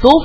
2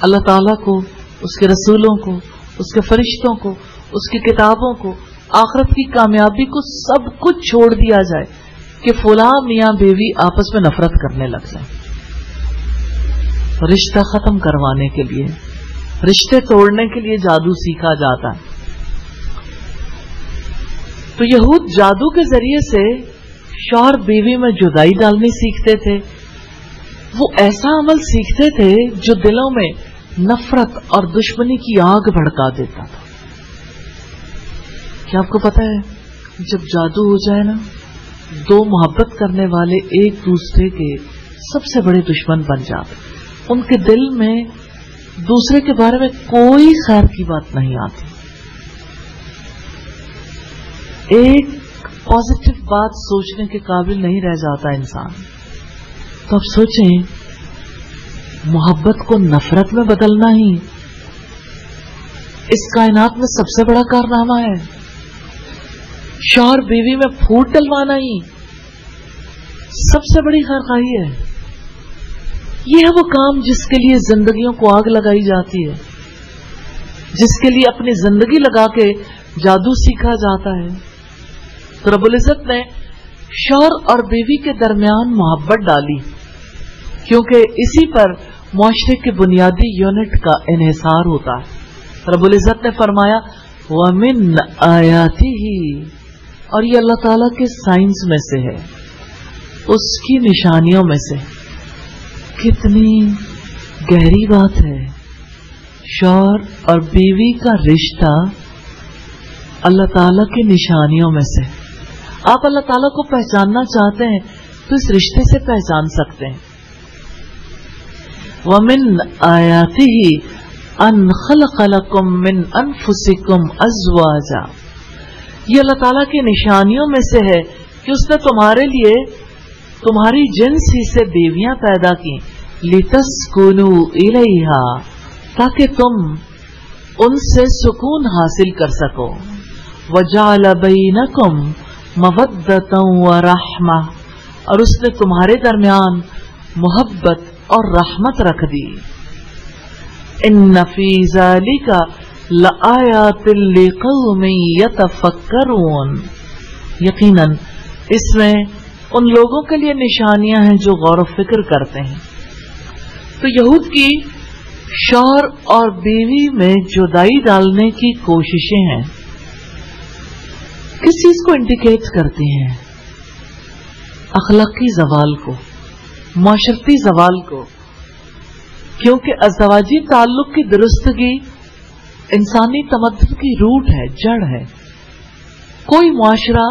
اللہ تعالیٰ کو، اس کے رسولوں کو، اس کے فرشتوں کو، اس کی کتابوں کو، آخرت کی کامیابی کو، سب کچھ چھوڑ دیا جائے کہ فلاں میاں بیوی آپس میں نفرت کرنے لگ جائیں، رشتہ ختم کروانے کے لیے، رشتے توڑنے کے لیے جادو سیکھا جاتا ہے۔ تو یہود جادو کے ذریعے سے شوہر بیوی میں جدائی ڈالنی سیکھتے تھے، وہ ایسا عمل سیکھتے تھے جو دلوں میں نفرت اور دشمنی کی آگ بھڑکا دیتا تھا۔ کیا آپ کو پتا ہے جب جادو ہو جائے نا، دو محبت کرنے والے ایک دوسرے کے سب سے بڑے دشمن بن جاتے، ان کے دل میں دوسرے کے بارے میں کوئی خیر کی بات نہیں آتی، ایک پازیٹو بات سوچنے کے قابل نہیں رہ جاتا انسان۔ تو اب سوچیں، محبت کو نفرت میں بدلنا ہی اس کائنات میں سب سے بڑا کارنامہ ہے، شوہر بیوی میں پھوٹ ڈلوانا ہی سب سے بڑی خیرخواہی ہے۔ یہ ہے وہ کام جس کے لیے زندگیوں کو آگ لگائی جاتی ہے، جس کے لیے اپنی زندگی لگا کے جادو سیکھا جاتا ہے۔ تو رب العزت نے شوہر اور بیوی کے درمیان محبت ڈالی، کیونکہ اسی پر معاشرے کے بنیادی یونٹ کا انحصار ہوتا ہے۔ رب العزت نے فرمایا وَمِنْ آیَاتِهِ، اور یہ اللہ تعالیٰ کے سائنس میں سے ہے، اس کی نشانیوں میں سے۔ کتنی گہری بات ہے، شوہر اور بیوی کا رشتہ اللہ تعالیٰ کی نشانیوں میں سے۔ آپ اللہ تعالیٰ کو پہچاننا چاہتے ہیں تو اس رشتے سے پہچان سکتے ہیں۔ وَمِنْ آیَاتِهِ أَنْ خَلَقَ لَكُم مِّنْ أَنفُسِكُمْ أَزْوَاجًا، یہ اللہ تعالیٰ کی نشانیوں میں سے ہے کہ اس نے تمہارے لیے تمہاری جنس ہی سے بیویاں پیدا کی، لِتَسْكُنُوا إِلَيْهَا، تاکہ تم ان سے سکون حاصل کر سکو، وَجَعَلَ بَيْنَكُمْ مَوَدَّةً وَرَحْمَةً، اور اس نے تمہارے درمیان محبت اور رحمت رکھ دی۔ إِنَّ فِي ذَلِكَ لَآيَاتٍ لِقَوْمٍ يَتَفَكَّرُونَ، یقیناً اس میں ان لوگوں کے لیے نشانیاں ہیں جو غور و فکر کرتے ہیں۔ تو یہود کی شوہر اور بیوی میں جدائی ڈالنے کی کوششیں ہیں، کس چیز کو انڈیکیٹ کرتی ہیں؟ اخلاقی زوال کو، معاشرتی زوال کو، کیونکہ ازدواجی تعلق کی درستگی انسانی تمدن کی روٹ ہے، جڑ ہے۔ کوئی معاشرہ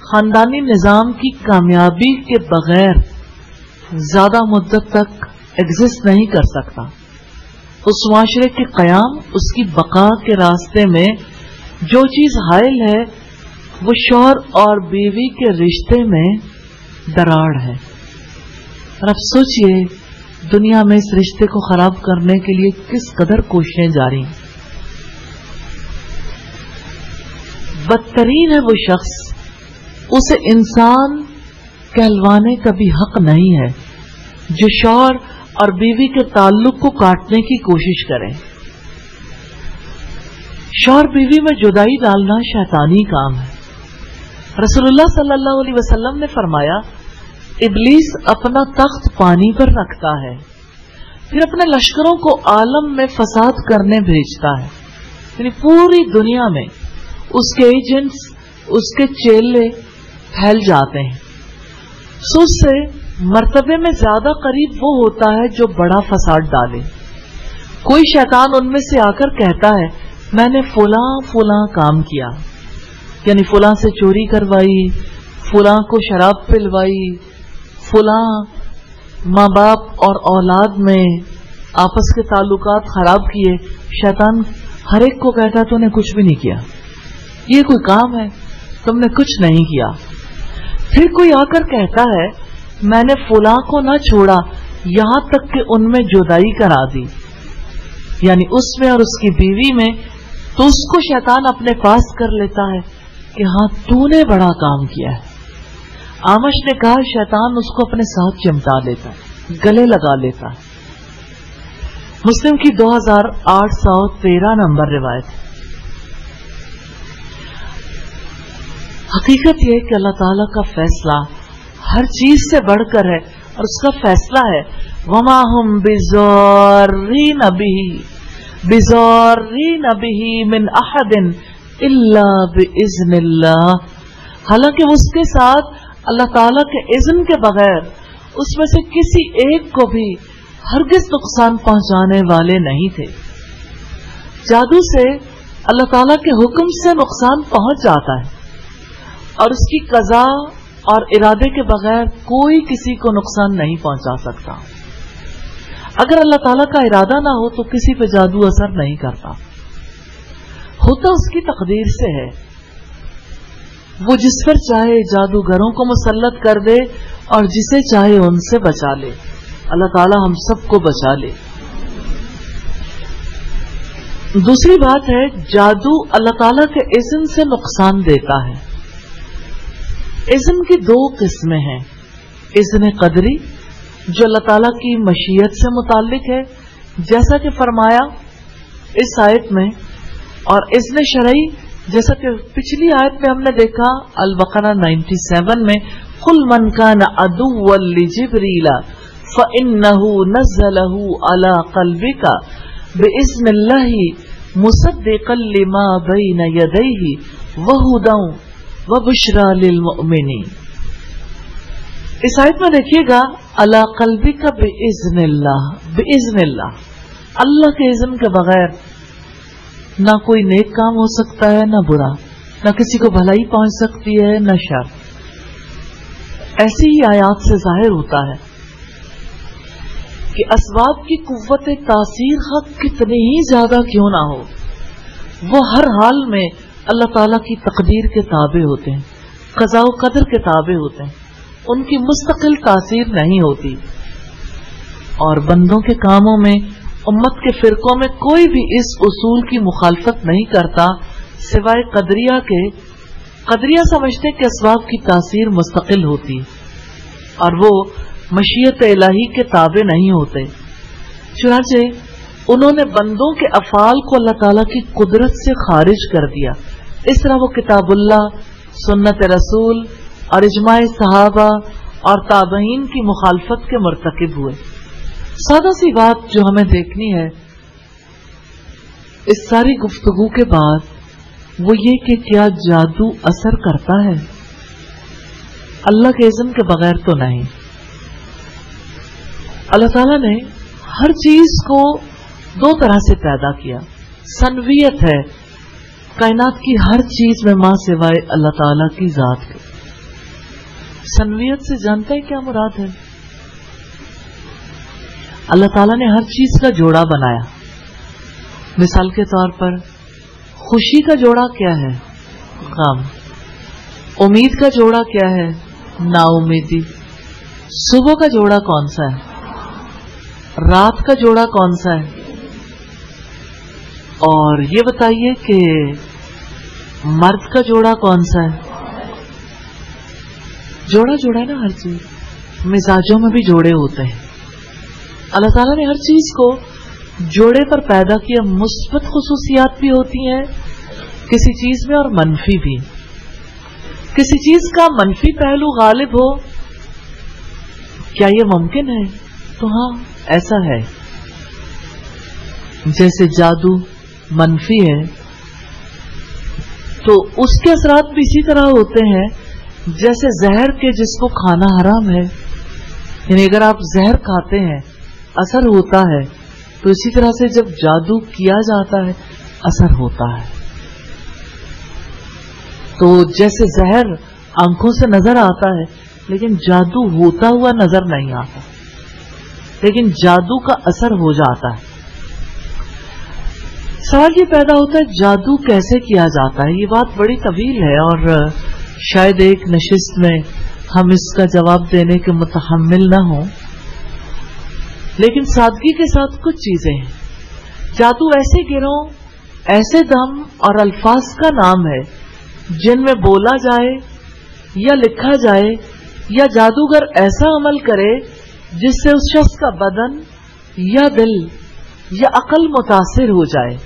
خاندانی نظام کی کامیابی کے بغیر زیادہ مدت تک ایگزسٹ نہیں کر سکتا۔ اس معاشرے کے قیام، اس کی بقا کے راستے میں جو چیز حائل ہے وہ شوہر اور بیوی کے رشتے میں دراڑ ہے۔ اور اب سوچئے دنیا میں اس رشتے کو خراب کرنے کے لیے کس قدر کوششیں جاری ہیں۔ بدترین ہے وہ شخص، اسے انسان کہلوانے کا بھی حق نہیں ہے، جو شوہر اور بیوی کے تعلق کو کاٹنے کی کوشش کرے۔ شوہر بیوی میں جدائی ڈالنا شیطانی کام ہے۔ رسول اللہ صلی اللہ علیہ وسلم نے فرمایا، ابلیس اپنا تخت پانی پر رکھتا ہے، پھر اپنے لشکروں کو عالم میں فساد کرنے بھیجتا ہے، یعنی پوری دنیا میں اس کے ایجنٹس، اس کے چیلے پھیل جاتے ہیں۔ سو اس سے مرتبے میں زیادہ قریب وہ ہوتا ہے جو بڑا فساد ڈالے۔ کوئی شیطان ان میں سے آ کر کہتا ہے میں نے فلاں فلاں کام کیا، یعنی فلاں سے چوری کروائی، فلاں کو شراب پلوائی، فلاں ماں باپ اور اولاد میں آپس کے تعلقات خراب کیے۔ شیطان ہر ایک کو کہتا تو نے کچھ بھی نہیں کیا، یہ کوئی کام ہے، تم نے کچھ نہیں کیا۔ پھر کوئی آ کر کہتا ہے میں نے فلاں کو نہ چھوڑا یہاں تک کہ ان میں جدائی کرا دی، یعنی اس میں اور اس کی بیوی میں، تو اس کو شیطان اپنے پاس کر لیتا ہے کہ ہاں تو نے بڑا کام کیا ہے۔ آمش نے کہا شیطان اس کو اپنے ساتھ چمٹا لیتا ہے، گلے لگا لیتا ہے۔ مسلم کی 2813 نمبر روایت. حقیقت یہ کہ اللہ تعالیٰ کا فیصلہ ہر چیز سے بڑھ کر ہے اور اس کا فیصلہ ہے وَمَا هُمْ بِضَارِّينَ بِهِ مِنْ أَحَدٍ إِلَّا بِإِذْنِ اللَّهِ. حالانکہ اس کے ساتھ اللہ تعالیٰ کے اذن کے بغیر اس میں سے کسی ایک کو بھی ہرگز نقصان پہنچانے والے نہیں تھے. جادو سے اللہ تعالیٰ کے حکم سے نقصان پہنچ جاتا ہے اور اس کی قضا اور ارادے کے بغیر کوئی کسی کو نقصان نہیں پہنچا سکتا. اگر اللہ تعالیٰ کا ارادہ نہ ہو تو کسی پہ جادو اثر نہیں کرتا. ہوتا اس کی تقدیر سے ہے. وہ جس پر چاہے جادوگروں کو مسلط کر دے اور جسے چاہے ان سے بچا لے. اللہ تعالیٰ ہم سب کو بچا لے. دوسری بات ہے جادو اللہ تعالیٰ کے اذن سے نقصان دیتا ہے. اذن کی دو قسمیں ہیں. اذن قدری جو اللہ تعالیٰ کی مشیت سے متعلق ہے جیسا کہ فرمایا اس آیت میں, اور اذن شرعی جیسا کہ پچھلی آیت میں ہم نے دیکھا البقرہ 97 میں قل من کان عدوا لجبریل فإنه نزله على قلبك بإذن الله مصدقا لما بين يديه وهدى وبشرى للمؤمنین. اس آیت میں دیکھیے گا علی قلبک بإذن اللہ. بإذن اللہ, اللہ کے اذن کے بغیر نہ کوئی نیک کام ہو سکتا ہے نہ برا, نہ کسی کو بھلائی پہنچ سکتی ہے نہ شر. ایسی ہی آیات سے ظاہر ہوتا ہے کہ اسباب کی قوت تاثیر خواہ کتنی ہی زیادہ کیوں نہ ہو وہ ہر حال میں اللہ تعالیٰ کی تقدیر کے تابع ہوتے ہیں, قضاء و قدر کے تابع ہوتے ہیں. ان کی مستقل تاثیر نہیں ہوتی. اور بندوں کے کاموں میں امت کے فرقوں میں کوئی بھی اس اصول کی مخالفت نہیں کرتا سوائے قدریہ کے. قدریہ سمجھتے کہ اسباب کی تاثیر مستقل ہوتی اور وہ مشیت الہی کے تابع نہیں ہوتے. چنانچہ انہوں نے بندوں کے افعال کو اللہ تعالیٰ کی قدرت سے خارج کر دیا. اس طرح وہ کتاب اللہ, سنت رسول اور اجماع صحابہ اور تابعین کی مخالفت کے مرتکب ہوئے. سادہ سی بات جو ہمیں دیکھنی ہے اس ساری گفتگو کے بعد وہ یہ کہ کیا جادو اثر کرتا ہے؟ اللہ کے اذن کے بغیر تو نہیں. اللہ تعالیٰ نے ہر چیز کو دو طرح سے پیدا کیا. سنویت ہے, کائنات کی ہر چیز میں ماں سوائے اللہ تعالیٰ کی ذات کے. سنویت سے جانتا ہے کیا مراد ہے؟ اللہ تعالیٰ نے ہر چیز کا جوڑا بنایا. مثال کے طور پر خوشی کا جوڑا کیا ہے؟ غم. امید کا جوڑا کیا ہے؟ نا امیدی. صبح کا جوڑا کون سا ہے؟ رات کا جوڑا کون سا ہے؟ اور یہ بتائیے کہ مرد کا جوڑا کون سا ہے؟ جوڑا جوڑا ہے نا ہر چیز. مزاجوں میں بھی جوڑے ہوتے ہیں. اللہ تعالیٰ نے ہر چیز کو جوڑے پر پیدا کیا. مثبت خصوصیات بھی ہوتی ہیں کسی چیز میں اور منفی بھی. کسی چیز کا منفی پہلو غالب ہو, کیا یہ ممکن ہے؟ تو ہاں ایسا ہے. جیسے جادو منفی ہے تو اس کے اثرات بھی اسی طرح ہوتے ہیں جیسے زہر کے جس کو کھانا حرام ہے. یعنی اگر آپ زہر کھاتے ہیں اثر ہوتا ہے, تو اسی طرح سے جب جادو کیا جاتا ہے اثر ہوتا ہے. تو جیسے زہر آنکھوں سے نظر آتا ہے لیکن جادو ہوتا ہوا نظر نہیں آتا, لیکن جادو کا اثر ہو جاتا ہے. سوال یہ پیدا ہوتا ہے جادو کیسے کیا جاتا ہے؟ یہ بات بڑی طویل ہے اور شاید ایک نشست میں ہم اس کا جواب دینے کے متحمل نہ ہوں, لیکن سادگی کے ساتھ کچھ چیزیں ہیں. جادو ایسے گروہ, ایسے دم اور الفاظ کا نام ہے جن میں بولا جائے یا لکھا جائے یا جادوگر ایسا عمل کرے جس سے اس شخص کا بدن یا دل یا عقل متاثر ہو جائے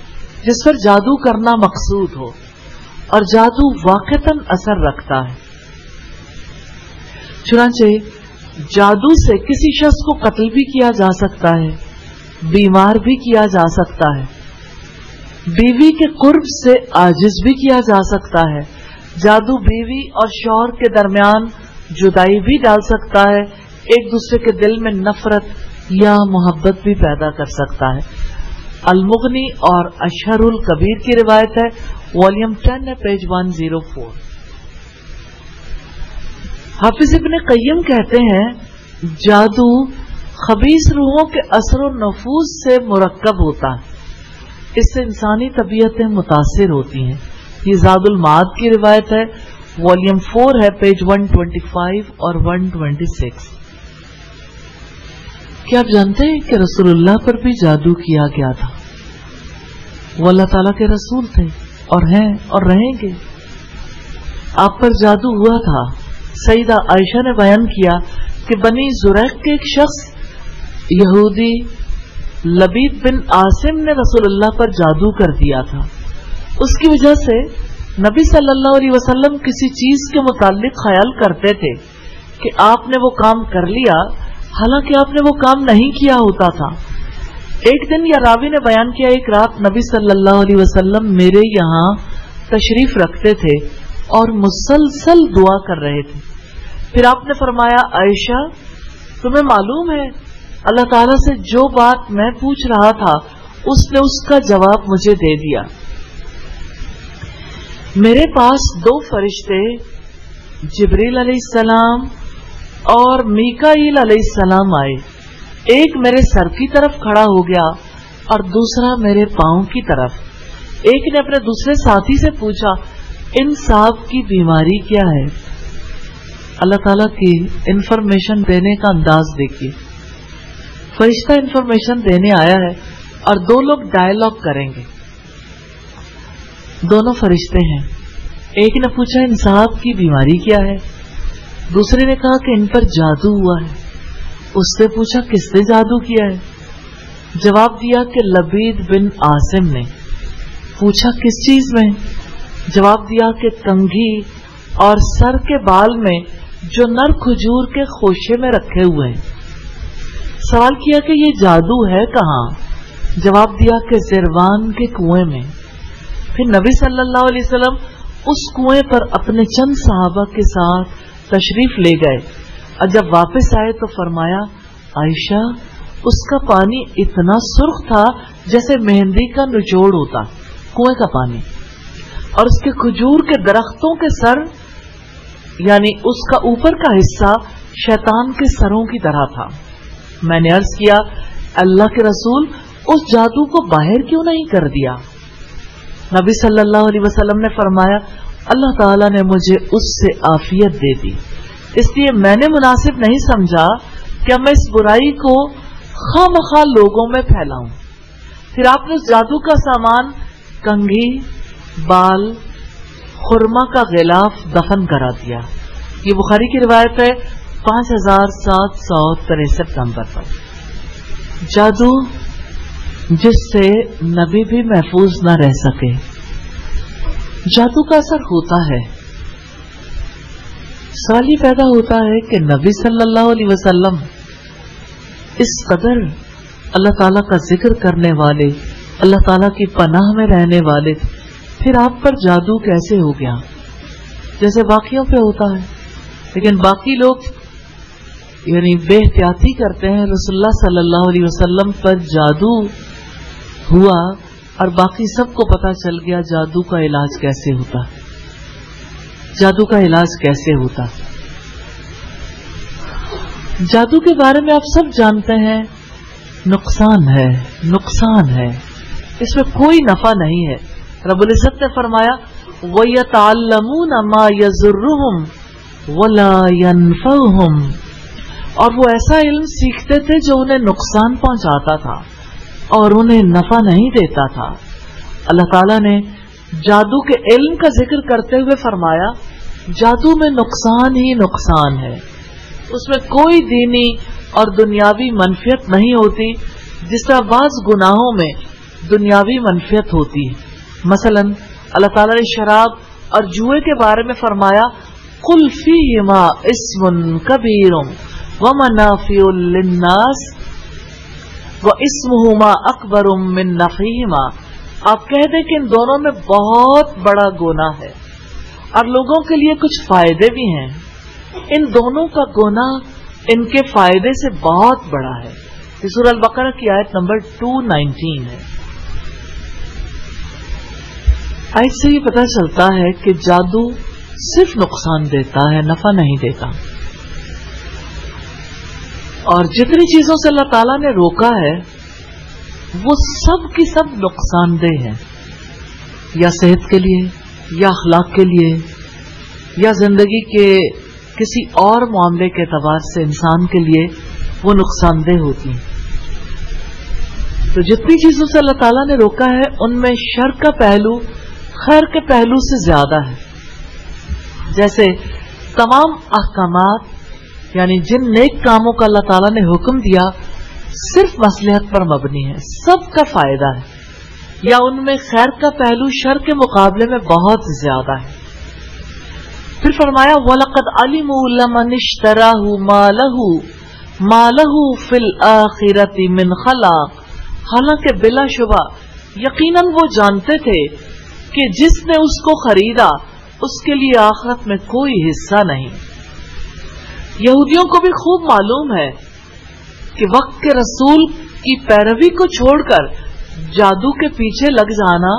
جس پر جادو کرنا مقصود ہو، اور جادو واقعتاً اثر رکھتا ہے۔ چنانچہ جادو سے کسی شخص کو قتل بھی کیا جا سکتا ہے، بیمار بھی کیا جا سکتا ہے، بیوی کے قرب سے عاجز بھی کیا جا سکتا ہے، جادو بیوی اور شوہر کے درمیان جدائی بھی ڈال سکتا ہے، ایک دوسرے کے دل میں نفرت یا محبت بھی پیدا کر سکتا ہے۔ المغنی اور اشہر الکبیر کی روایت ہے، والیوم 10 ہے، پیج 104۔ حافظ ابن قیم کہتے ہیں جادو خبیث روحوں کے اثر و نفوذ سے مرکب ہوتا ہے، اس سے انسانی طبیعتیں متاثر ہوتی ہیں۔ یہ زاد المعاد کی روایت ہے، والیوم 4 ہے، پیج 125 اور 126۔ کیا آپ جانتے ہیں کہ رسول اللہ پر بھی جادو کیا گیا تھا؟ وہ اللہ تعالیٰ کے رسول تھے اور ہیں اور رہیں گے۔ آپ پر جادو ہوا تھا۔ سیدہ عائشہ نے بیان کیا کہ بنی زریق کے ایک شخص یہودی لبید بن عاصم نے رسول اللہ پر جادو کر دیا تھا۔ اس کی وجہ سے نبی صلی اللہ علیہ وسلم کسی چیز کے متعلق خیال کرتے تھے کہ آپ نے وہ کام کر لیا، حالانکہ آپ نے وہ کام نہیں کیا ہوتا تھا۔ ایک دن یا راوی نے بیان کیا ایک رات نبی صلی اللہ علیہ وسلم میرے یہاں تشریف رکھتے تھے اور مسلسل دعا کر رہے تھے۔ پھر آپ نے فرمایا عائشہ تمہیں معلوم ہے اللہ تعالیٰ سے جو بات میں پوچھ رہا تھا اس نے اس کا جواب مجھے دے دیا۔ میرے پاس دو فرشتے جبریل علیہ السلام اور میکائیل علیہ السلام آئے، ایک میرے سر کی طرف کھڑا ہو گیا اور دوسرا میرے پاؤں کی طرف۔ ایک نے اپنے دوسرے ساتھی سے پوچھا ان صاحب کی بیماری کیا ہے؟ اللہ تعالیٰ کی انفارمیشن دینے کا انداز دیکھیے۔ فرشتہ انفارمیشن دینے آیا ہے اور دو لوگ ڈائلاگ کریں گے، دونوں فرشتے ہیں۔ ایک نے پوچھا ان صاحب کی بیماری کیا ہے؟ دوسرے نے کہا کہ ان پر جادو ہوا ہے۔ اس سے پوچھا کس نے جادو کیا ہے؟ جواب دیا کہ لبید بن عاصم نے۔ پوچھا کس چیز میں؟ جواب دیا کہ کنگھی اور سر کے بال میں جو نر کھجور کے خوشے میں رکھے ہوئے ہیں۔ سوال کیا کہ یہ جادو ہے کہاں؟ جواب دیا کہ زروان کے کنویں میں۔ پھر نبی صلی اللہ علیہ وسلم اس کنویں پر اپنے چند صحابہ کے ساتھ تشریف لے گئے اور جب واپس آئے تو فرمایا عائشہ اس کا پانی اتنا سرخ تھا جیسے مہندی کا نچوڑ ہوتا، کنویں کا پانی، اور اس کے کھجور کے درختوں کے سر یعنی اس کا اوپر کا حصہ شیطان کے سروں کی طرح تھا۔ میں نے عرض کیا اللہ کے رسول اس جادو کو باہر کیوں نہیں کر دیا؟ نبی صلی اللہ علیہ وسلم نے فرمایا اللہ تعالیٰ نے مجھے اس سے عافیت دے دی، اس لیے میں نے مناسب نہیں سمجھا کہ میں اس برائی کو خواہ مخواہ لوگوں میں پھیلاؤں۔ پھر آپ نے اس جادو کا سامان کنگھی، بال، خرما کا غلاف دفن کرا دیا۔ یہ بخاری کی روایت ہے 5763 نمبر پر۔ جادو جس سے نبی بھی محفوظ نہ رہ سکے۔ جادو کا اثر ہوتا ہے۔ سوال یہ پیدا ہوتا ہے کہ نبی صلی اللہ علیہ وسلم اس قدر اللہ تعالیٰ کا ذکر کرنے والے، اللہ تعالیٰ کی پناہ میں رہنے والے، پھر آپ پر جادو کیسے ہو گیا؟ جیسے باقیوں پہ ہوتا ہے، لیکن باقی لوگ یعنی بے احتیاطی کرتے ہیں، رسول اللہ صلی اللہ علیہ وسلم پر جادو ہوا اور باقی سب کو پتا چل گیا۔ جادو کا علاج کیسے ہوتا؟ جادو کا علاج کیسے ہوتا؟ جادو کے بارے میں آپ سب جانتے ہیں، نقصان ہے، نقصان ہے، اس میں کوئی نفع نہیں ہے۔ رب العزت نے فرمایا وَيَتَعَلَّمُونَ مَا يَضُرُّهُمْ وَلَا يَنفَعُهُمْ، اور وہ ایسا علم سیکھتے تھے جو انہیں نقصان پہنچاتا تھا اور انہیں نفع نہیں دیتا تھا۔ اللہ تعالیٰ نے جادو کے علم کا ذکر کرتے ہوئے فرمایا جادو میں نقصان ہی نقصان ہے، اس میں کوئی دینی اور دنیاوی منفعت نہیں ہوتی جس طرح بعض گناہوں میں دنیاوی منفیت ہوتی ہے، مثلا اللہ تعالیٰ نے شراب اور جوئے کے بارے میں فرمایا قل فیہما اسم کبیر ومنافع للناس واسمہما اکبر من نفعہما، آپ کہہ دیں کہ ان دونوں میں بہت بڑا گناہ ہے اور لوگوں کے لیے کچھ فائدے بھی ہیں، ان دونوں کا گناہ ان کے فائدے سے بہت بڑا ہے۔ یہ سورہ البقرہ کی آیت نمبر 219 ہے۔ آیت سے یہ پتہ چلتا ہے کہ جادو صرف نقصان دیتا ہے، نفع نہیں دیتا، اور جتنی چیزوں سے اللہ تعالیٰ نے روکا ہے وہ سب کی سب نقصان دہ ہیں، یا صحت کے لیے، یا اخلاق کے لیے، یا زندگی کے کسی اور معاملے کے اعتبار سے انسان کے لیے وہ نقصان دہ ہوتی ہیں۔ تو جتنی چیزوں سے اللہ تعالیٰ نے روکا ہے ان میں شر کا پہلو خیر کے پہلو سے زیادہ ہے۔ جیسے تمام احکامات یعنی جن نیک کاموں کا اللہ تعالیٰ نے حکم دیا صرف مصلحت پر مبنی ہے، سب کا فائدہ ہے، یا ان میں خیر کا پہلو شر کے مقابلے میں بہت زیادہ ہے۔ پھر فرمایا وَلَقَدْ عَلِمُوا لَمَنِ اشْتَرَاهُ مَا لَهُ فِي الْآخِرَةِ مِنْ خَلَاقٍ، حالانکہ بلا شبہ یقیناً وہ جانتے تھے کہ جس نے اس کو خریدا اس کے لیے آخرت میں کوئی حصہ نہیں۔ یہودیوں کو بھی خوب معلوم ہے کہ وقت کے رسول کی پیروی کو چھوڑ کر جادو کے پیچھے لگ جانا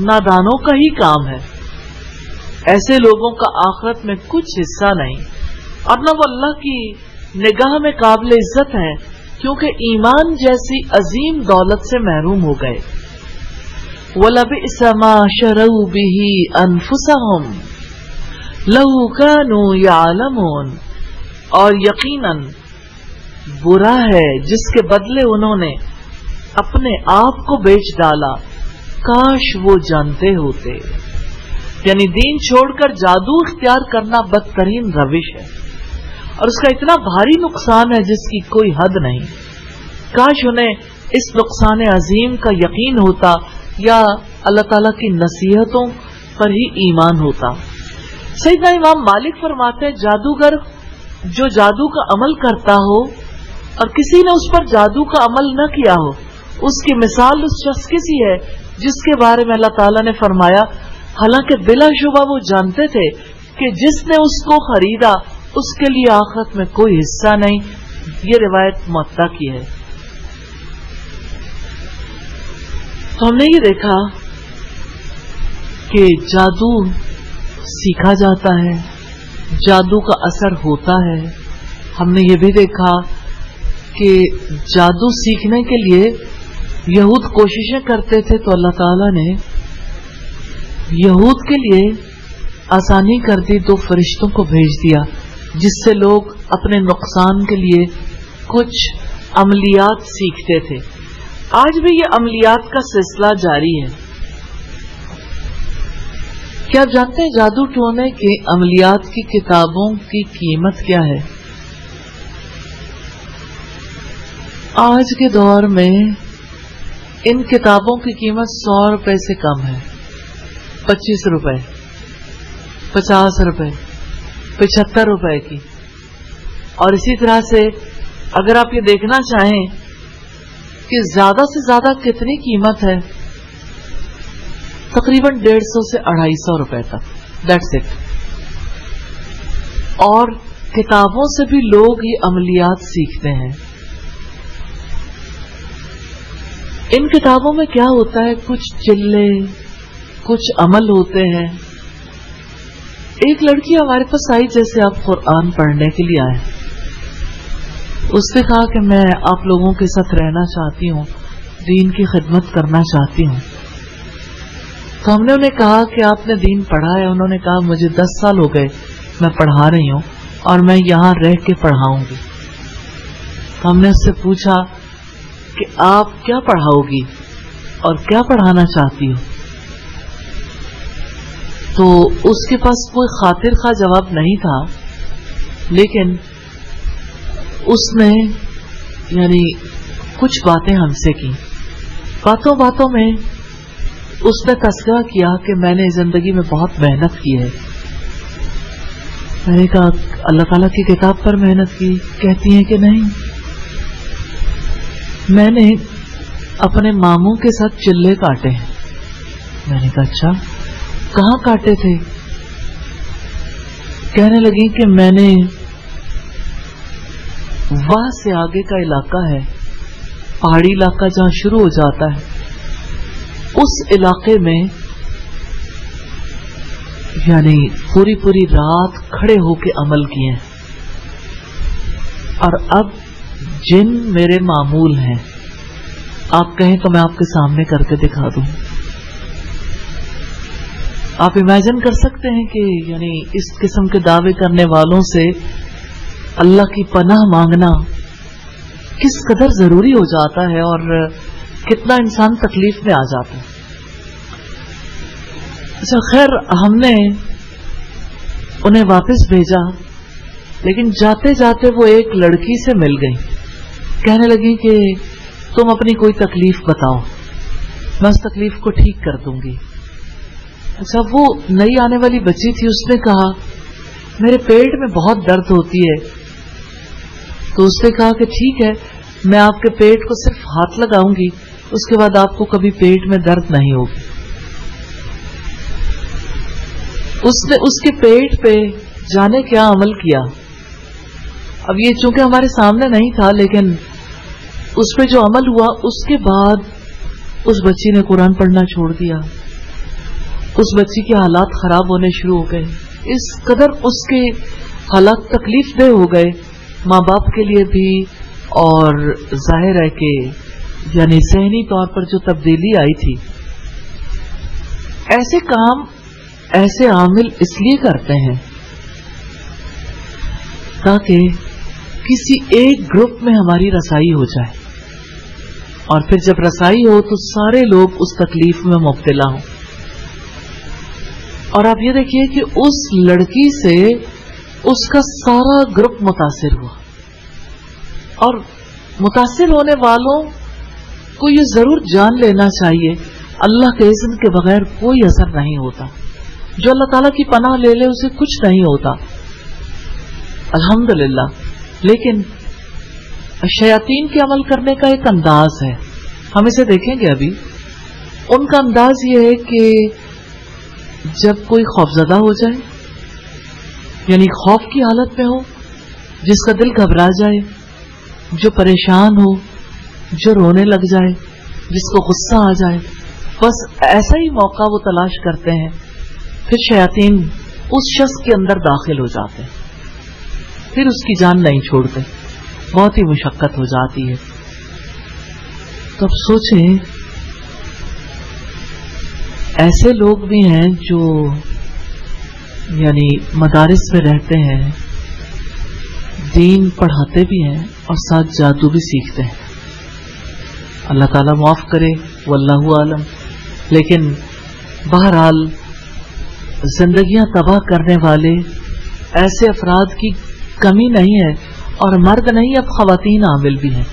نادانوں کا ہی کام ہے، ایسے لوگوں کا آخرت میں کچھ حصہ نہیں، اور نہ وہ اللہ کی نگاہ میں قابل عزت ہیں، کیونکہ ایمان جیسی عظیم دولت سے محروم ہو گئے۔ وَلَبِئْسَ مَا شَرَوْا بِهِ أَنفُسَهُمْ لَوْ كَانُوا يَعْلَمُونَ، اور یقیناً برا ہے جس کے بدلے انہوں نے اپنے آپ کو بیچ ڈالا، کاش وہ جانتے ہوتے۔ یعنی دین چھوڑ کر جادو اختیار کرنا بدترین روش ہے، اور اس کا اتنا بھاری نقصان ہے جس کی کوئی حد نہیں۔ کاش انہیں اس نقصان عظیم کا یقین ہوتا یا اللہ تعالیٰ کی نصیحتوں پر ہی ایمان ہوتا۔ سیدنا امام مالک فرماتے ہیں جادوگر جو جادو کا عمل کرتا ہو اور کسی نے اس پر جادو کا عمل نہ کیا ہو، اس کی مثال اس شخص کی سی ہے جس کے بارے میں اللہ تعالیٰ نے فرمایا حالانکہ بلا شبہ وہ جانتے تھے کہ جس نے اس کو خریدا اس کے لیے آخرت میں کوئی حصہ نہیں۔ یہ روایت موطا کی ہے۔ تو ہم نے یہ دیکھا کہ جادو سیکھا جاتا ہے، جادو کا اثر ہوتا ہے۔ ہم نے یہ بھی دیکھا کہ جادو سیکھنے کے لیے یہود کوششیں کرتے تھے، تو اللہ تعالیٰ نے یہود کے لیے آسانی کر دی، 2 فرشتوں کو بھیج دیا جس سے لوگ اپنے نقصان کے لیے کچھ عملیات سیکھتے تھے۔ آج بھی یہ عملیات کا سلسلہ جاری ہے۔ کیا آپ جانتے ہیں جادو ٹونے کے عملیات کی کتابوں کی قیمت کیا ہے؟ آج کے دور میں ان کتابوں کی قیمت 100 روپے سے کم ہے، 25 روپے، 50 روپے، 75 روپے کی۔ اور اسی طرح سے اگر آپ یہ دیکھنا چاہیں کہ زیادہ سے زیادہ کتنی قیمت ہے، تقریباً 150 سے 250 روپے تک، دیٹس اٹ۔ اور کتابوں سے بھی لوگ یہ عملیات سیکھتے ہیں۔ ان کتابوں میں کیا ہوتا ہے، کچھ چلے، کچھ عمل ہوتے ہیں۔ ایک لڑکی ہمارے پاس آئی جیسے آپ قرآن پڑھنے کے لیے آئے، اس نے کہا کہ میں آپ لوگوں کے ساتھ رہنا چاہتی ہوں، دین کی خدمت کرنا چاہتی ہوں۔ تو ہم نے انہیں کہا کہ آپ نے دین پڑھا ہے؟ انہوں نے کہا مجھے 10 سال ہو گئے میں پڑھا رہی ہوں اور میں یہاں رہ کے پڑھاؤں گی۔ تو ہم نے اس سے پوچھا کہ آپ کیا پڑھاؤ گی اور کیا پڑھانا چاہتی ہو؟ تو اس کے پاس کوئی خاطر خواہ جواب نہیں تھا، لیکن اس نے یعنی کچھ باتیں ہم سے کی. باتوں باتوں میں اس نے تذکرہ کیا کہ میں نے زندگی میں بہت محنت کی ہے. میں نے کہا اللہ تعالیٰ کی کتاب پر محنت کی؟ کہتی ہیں کہ نہیں، میں نے اپنے ماموں کے ساتھ چلے کاٹے ہیں. میں نے کہا اچھا، کہاں کاٹے تھے؟ کہنے لگی کہ میں نے وہاں سے آگے کا علاقہ ہے، پہاڑی علاقہ جہاں شروع ہو جاتا ہے، اس علاقے میں یعنی پوری رات کھڑے ہو کے عمل کیے ہیں، اور اب جن میرے معمول ہیں، آپ کہیں تو میں آپ کے سامنے کر کے دکھا دوں. آپ امیجن کر سکتے ہیں کہ یعنی اس قسم کے دعوے کرنے والوں سے اللہ کی پناہ مانگنا کس قدر ضروری ہو جاتا ہے اور کتنا انسان تکلیف میں آ جاتا ہے. اچھا خیر، ہم نے انہیں واپس بھیجا، لیکن جاتے جاتے وہ ایک لڑکی سے مل گئی. کہنے لگی کہ تم اپنی کوئی تکلیف بتاؤ، میں اس تکلیف کو ٹھیک کر دوں گی. اچھا، وہ نئی آنے والی بچی تھی، اس نے کہا میرے پیٹ میں بہت درد ہوتی ہے. تو اس نے کہا کہ ٹھیک ہے، میں آپ کے پیٹ کو صرف ہاتھ لگاؤں گی، اس کے بعد آپ کو کبھی پیٹ میں درد نہیں ہوگی. اس نے اس کے پیٹ پہ جانے کیا عمل کیا. اب یہ چونکہ ہمارے سامنے نہیں تھا، لیکن اس پہ جو عمل ہوا، اس کے بعد اس بچی نے قرآن پڑھنا چھوڑ دیا. اس بچی کے حالات خراب ہونے شروع ہو گئے. اس قدر اس کے حالات تکلیف دہ ہو گئے، ماں باپ کے لیے بھی، اور ظاہر ہے کہ یعنی ذہنی طور پر جو تبدیلی آئی تھی. ایسے کام ایسے عامل اس لیے کرتے ہیں تاکہ کسی ایک گروپ میں ہماری رسائی ہو جائے، اور پھر جب رسائی ہو تو سارے لوگ اس تکلیف میں مبتلا ہوں. اور آپ یہ دیکھیے کہ اس لڑکی سے اس کا سارا گروپ متاثر ہوا، اور متاثر ہونے والوں کو یہ ضرور جان لینا چاہیے اللہ کے اذن کے بغیر کوئی اثر نہیں ہوتا. جو اللہ تعالیٰ کی پناہ لے لے اسے کچھ نہیں ہوتا الحمدللہ. لیکن شیاطین کے عمل کرنے کا ایک انداز ہے، ہم اسے دیکھیں گے. ابھی ان کا انداز یہ ہے کہ جب کوئی خوفزدہ ہو جائے، یعنی خوف کی حالت میں ہو، جس کا دل گھبرا جائے، جو پریشان ہو، جو رونے لگ جائے، جس کو غصہ آ جائے، بس ایسا ہی موقع وہ تلاش کرتے ہیں. پھر شیاطین اس شخص کے اندر داخل ہو جاتے ہیں، پھر اس کی جان نہیں چھوڑتے. بہت ہی مشقت ہو جاتی ہے. تو اب سوچیں، ایسے لوگ بھی ہیں جو یعنی مدارس میں رہتے ہیں، دین پڑھاتے بھی ہیں اور ساتھ جادو بھی سیکھتے ہیں. اللہ تعالیٰ معاف کرے، واللہ عالم. لیکن بہرحال زندگیاں تباہ کرنے والے ایسے افراد کی کمی نہیں ہے، اور مرد نہیں، اب خواتین عامل بھی ہیں.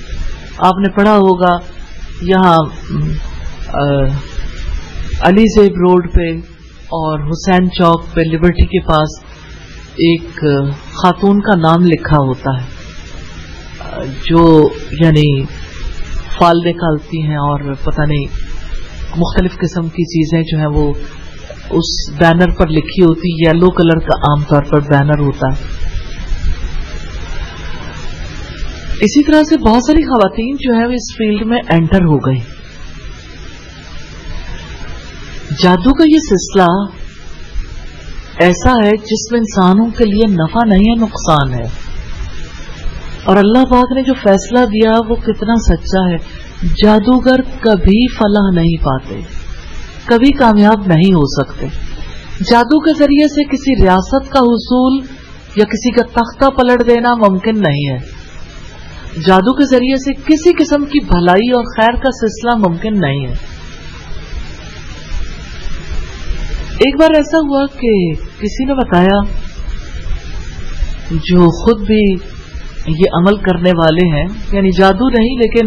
آپ نے پڑھا ہوگا یہاں علی زیب روڈ پہ اور حسین چوک پہ لبرٹی کے پاس ایک خاتون کا نام لکھا ہوتا ہے جو یعنی فال نکالتی ہیں اور پتہ نہیں مختلف قسم کی چیزیں جو ہیں وہ اس بینر پر لکھی ہوتی. یلو کلر کا عام طور پر بینر ہوتا ہے. اسی طرح سے بہت ساری خواتین جو ہے وہ اس فیلڈ میں انٹر ہو گئی. جادو کا یہ سلسلہ ایسا ہے جس میں انسانوں کے لیے نفع نہیں ہے، نقصان ہے. اور اللہ پاک نے جو فیصلہ دیا وہ کتنا سچا ہے. جادوگر کبھی فلاح نہیں پاتے، کبھی کامیاب نہیں ہو سکتے. جادو کے ذریعے سے کسی ریاست کا حصول یا کسی کا تختہ پلٹ دینا ممکن نہیں ہے. جادو کے ذریعے سے کسی قسم کی بھلائی اور خیر کا سلسلہ ممکن نہیں ہے. ایک بار ایسا ہوا کہ کسی نے بتایا، جو خود بھی یہ عمل کرنے والے ہیں، یعنی جادو نہیں لیکن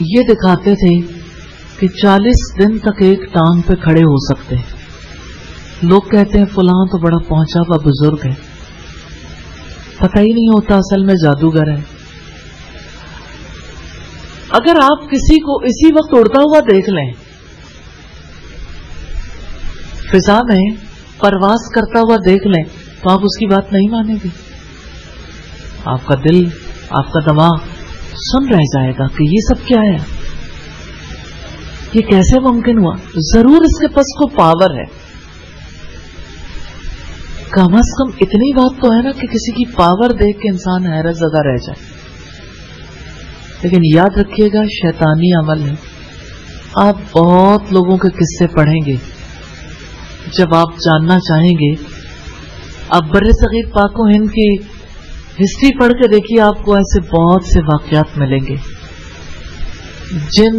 یہ دکھاتے تھے کہ 40 دن تک ایک ٹانگ پہ کھڑے ہو سکتے ہیں. لوگ کہتے ہیں فلاں تو بڑا پہنچا ہوا بزرگ ہے، پتہ ہی نہیں ہوتا اصل میں جادوگر ہے. اگر آپ کسی کو اسی وقت اڑتا ہوا دیکھ لیں، فضا میں پرواز کرتا ہوا دیکھ لیں، تو آپ اس کی بات نہیں مانیں گے. آپ کا دل، آپ کا دماغ سن رہ جائے گا کہ یہ سب کیا ہے، یہ کیسے ممکن ہوا. ضرور اس کے پاس کو پاور ہے. کم از کم اتنی بات تو ہے نا کہ کسی کی پاور دیکھ کے انسان حیرت زدہ رہ جائے. لیکن یاد رکھیے گا شیطانی عمل ہے. آپ بہت لوگوں کے قصے پڑھیں گے، جب آپ جاننا چاہیں گے آپ بر صغیر پاک و ہند کی ہسٹری پڑھ کے دیکھیے، آپ کو ایسے بہت سے واقعات ملیں گے جن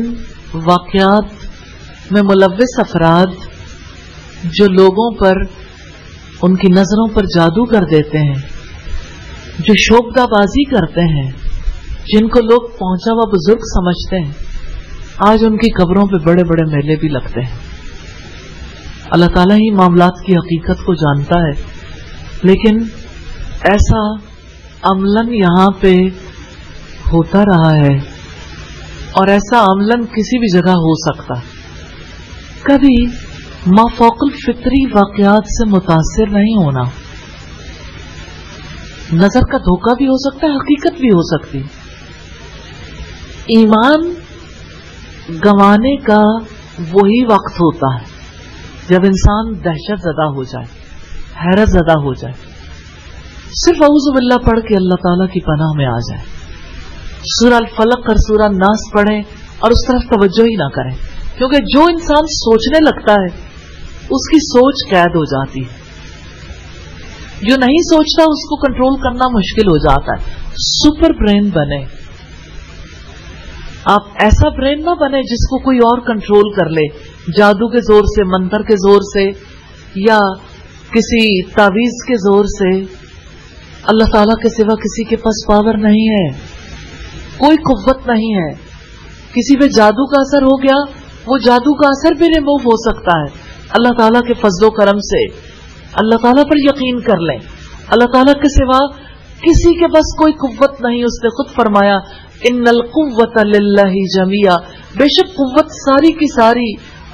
واقعات میں ملوث افراد جو لوگوں پر، ان کی نظروں پر جادو کر دیتے ہیں، جو شوکدہ بازی کرتے ہیں، جن کو لوگ پہنچا ہوا بزرگ سمجھتے ہیں، آج ان کی قبروں پہ بڑے بڑے میلے بھی لگتے ہیں. اللہ تعالیٰ ہی معاملات کی حقیقت کو جانتا ہے، لیکن ایسا عملاً یہاں پہ ہوتا رہا ہے، اور ایسا عملاً کسی بھی جگہ ہو سکتا. کبھی مافوق الفطری واقعات سے متاثر نہیں ہونا. نظر کا دھوکہ بھی ہو سکتا ہے، حقیقت بھی ہو سکتی. ایمان گنوانے کا وہی وقت ہوتا ہے جب انسان دہشت زدہ ہو جائے، حیرت زدہ ہو جائے، صرف اعوذ باللہ پڑھ کے اللہ تعالیٰ کی پناہ میں آ جائے، سورہ الفلق اور سورہ الناس پڑھیں اور اس طرف توجہ ہی نہ کریں. کیونکہ جو انسان سوچنے لگتا ہے اس کی سوچ قید ہو جاتی ہے. جو نہیں سوچتا اس کو کنٹرول کرنا مشکل ہو جاتا ہے. سپر برین بنے. آپ ایسا برین نہ بنے جس کو کوئی اور کنٹرول کر لے، جادو کے زور سے، منتر کے زور سے، یا کسی تعویذ کے زور سے. اللہ تعالیٰ کے سوا کسی کے پاس پاور نہیں ہے، کوئی قوت نہیں ہے. کسی پہ جادو کا اثر ہو گیا، وہ جادو کا اثر بھی ریموو ہو سکتا ہے اللہ تعالیٰ کے فضل و کرم سے. اللہ تعالیٰ پر یقین کر لیں، اللہ تعالیٰ کے سوا کسی کے پاس کوئی قوت نہیں. اس نے خود فرمایا ان القوت للہ جمیعا، بے شک قوت ساری کی ساری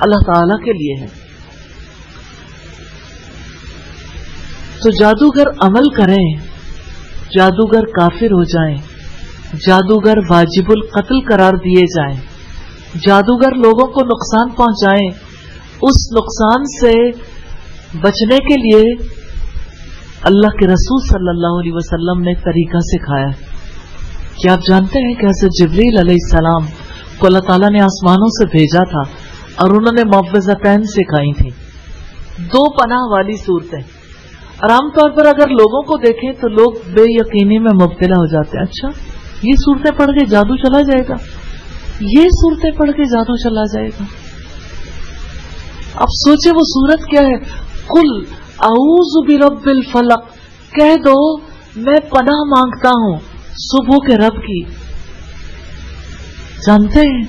اللہ تعالیٰ کے لیے ہے. تو جادوگر عمل کریں، جادوگر کافر ہو جائیں، جادوگر واجب القتل قرار دیے جائیں، جادوگر لوگوں کو نقصان پہنچائیں. اس نقصان سے بچنے کے لیے اللہ کے رسول صلی اللہ علیہ وسلم نے طریقہ سکھایا. کیا آپ جانتے ہیں کہ حضرت جبریل علیہ السلام کو اللہ تعالیٰ نے آسمانوں سے بھیجا تھا اور انہوں نے معوذتین سکھائی تھی، 2 پناہ والی صورتیں. اور عام طور پر اگر لوگوں کو دیکھیں تو لوگ بے یقینی میں مبتلا ہو جاتے ہیں. اچھا یہ صورتیں پڑھ کے جادو چلا جائے گا، یہ صورتیں پڑھ کے جادو چلا جائے گا. اب سوچے وہ صورت کیا ہے. قل اعوذ برب الفلق، کہہ دو میں پناہ مانگتا ہوں صبح کے رب کی. جانتے ہیں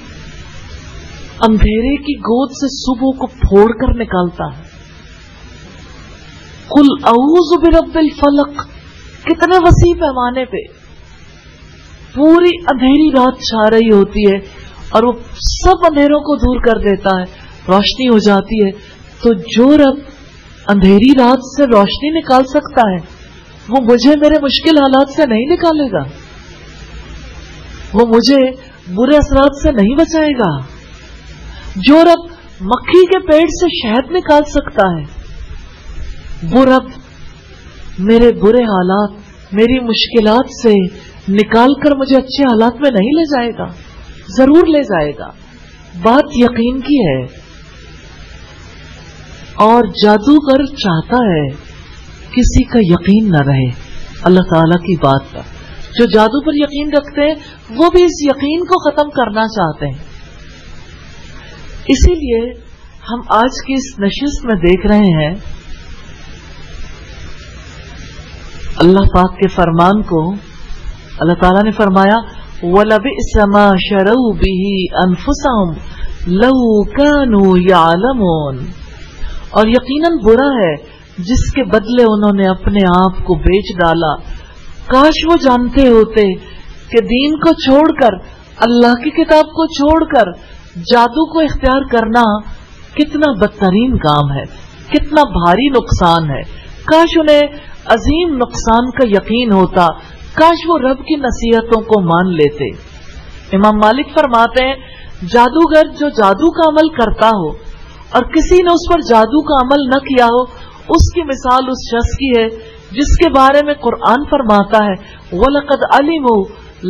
اندھیرے کی گود سے صبح کو پھوڑ کر نکالتا ہے. قل اعوذ برب الفلق، کتنے وسیع پیمانے پہ پوری اندھیری رات چھا رہی ہوتی ہے اور وہ سب اندھیروں کو دور کر دیتا ہے، روشنی ہو جاتی ہے. تو جو رب اندھیری رات سے روشنی نکال سکتا ہے وہ مجھے میرے مشکل حالات سے نہیں نکالے گا، وہ مجھے برے اثرات سے نہیں بچائے گا. جو رب مکھی کے پیڑ سے شہد نکال سکتا ہے وہ رب میرے برے حالات، میری مشکلات سے نکال کر مجھے اچھے حالات میں نہیں لے جائے گا، ضرور لے جائے گا. بات یقین کی ہے. اور جادوگر چاہتا ہے کسی کا یقین نہ رہے اللہ تعالی کی بات پر. جو جادو پر یقین رکھتے ہیں وہ بھی اس یقین کو ختم کرنا چاہتے ہیں. اسی لیے ہم آج کی اس نشست میں دیکھ رہے ہیں اللہ پاک کے فرمان کو. اللہ تعالیٰ نے فرمایا وَلَبِئْسَ مَا شَرَوْا بِهِ أَنفُسَهُمْ لَوْ كَانُوا يَعْلَمُونَ، اور یقیناً برا ہے جس کے بدلے انہوں نے اپنے آپ کو بیچ ڈالا، کاش وہ جانتے ہوتے کہ دین کو چھوڑ کر، اللہ کی کتاب کو چھوڑ کر جادو کو اختیار کرنا کتنا بدترین کام ہے، کتنا بھاری نقصان ہے۔ کاش انہیں عظیم نقصان کا یقین ہوتا، کاش وہ رب کی نصیحتوں کو مان لیتے۔ امام مالک فرماتے ہیں جادوگر جو جادو کا عمل کرتا ہو اور کسی نے اس پر جادو کا عمل نہ کیا ہو، اس کی مثال اس شخص کی ہے جس کے بارے میں قرآن فرماتا ہے وَلَقَدْ عَلِمُوا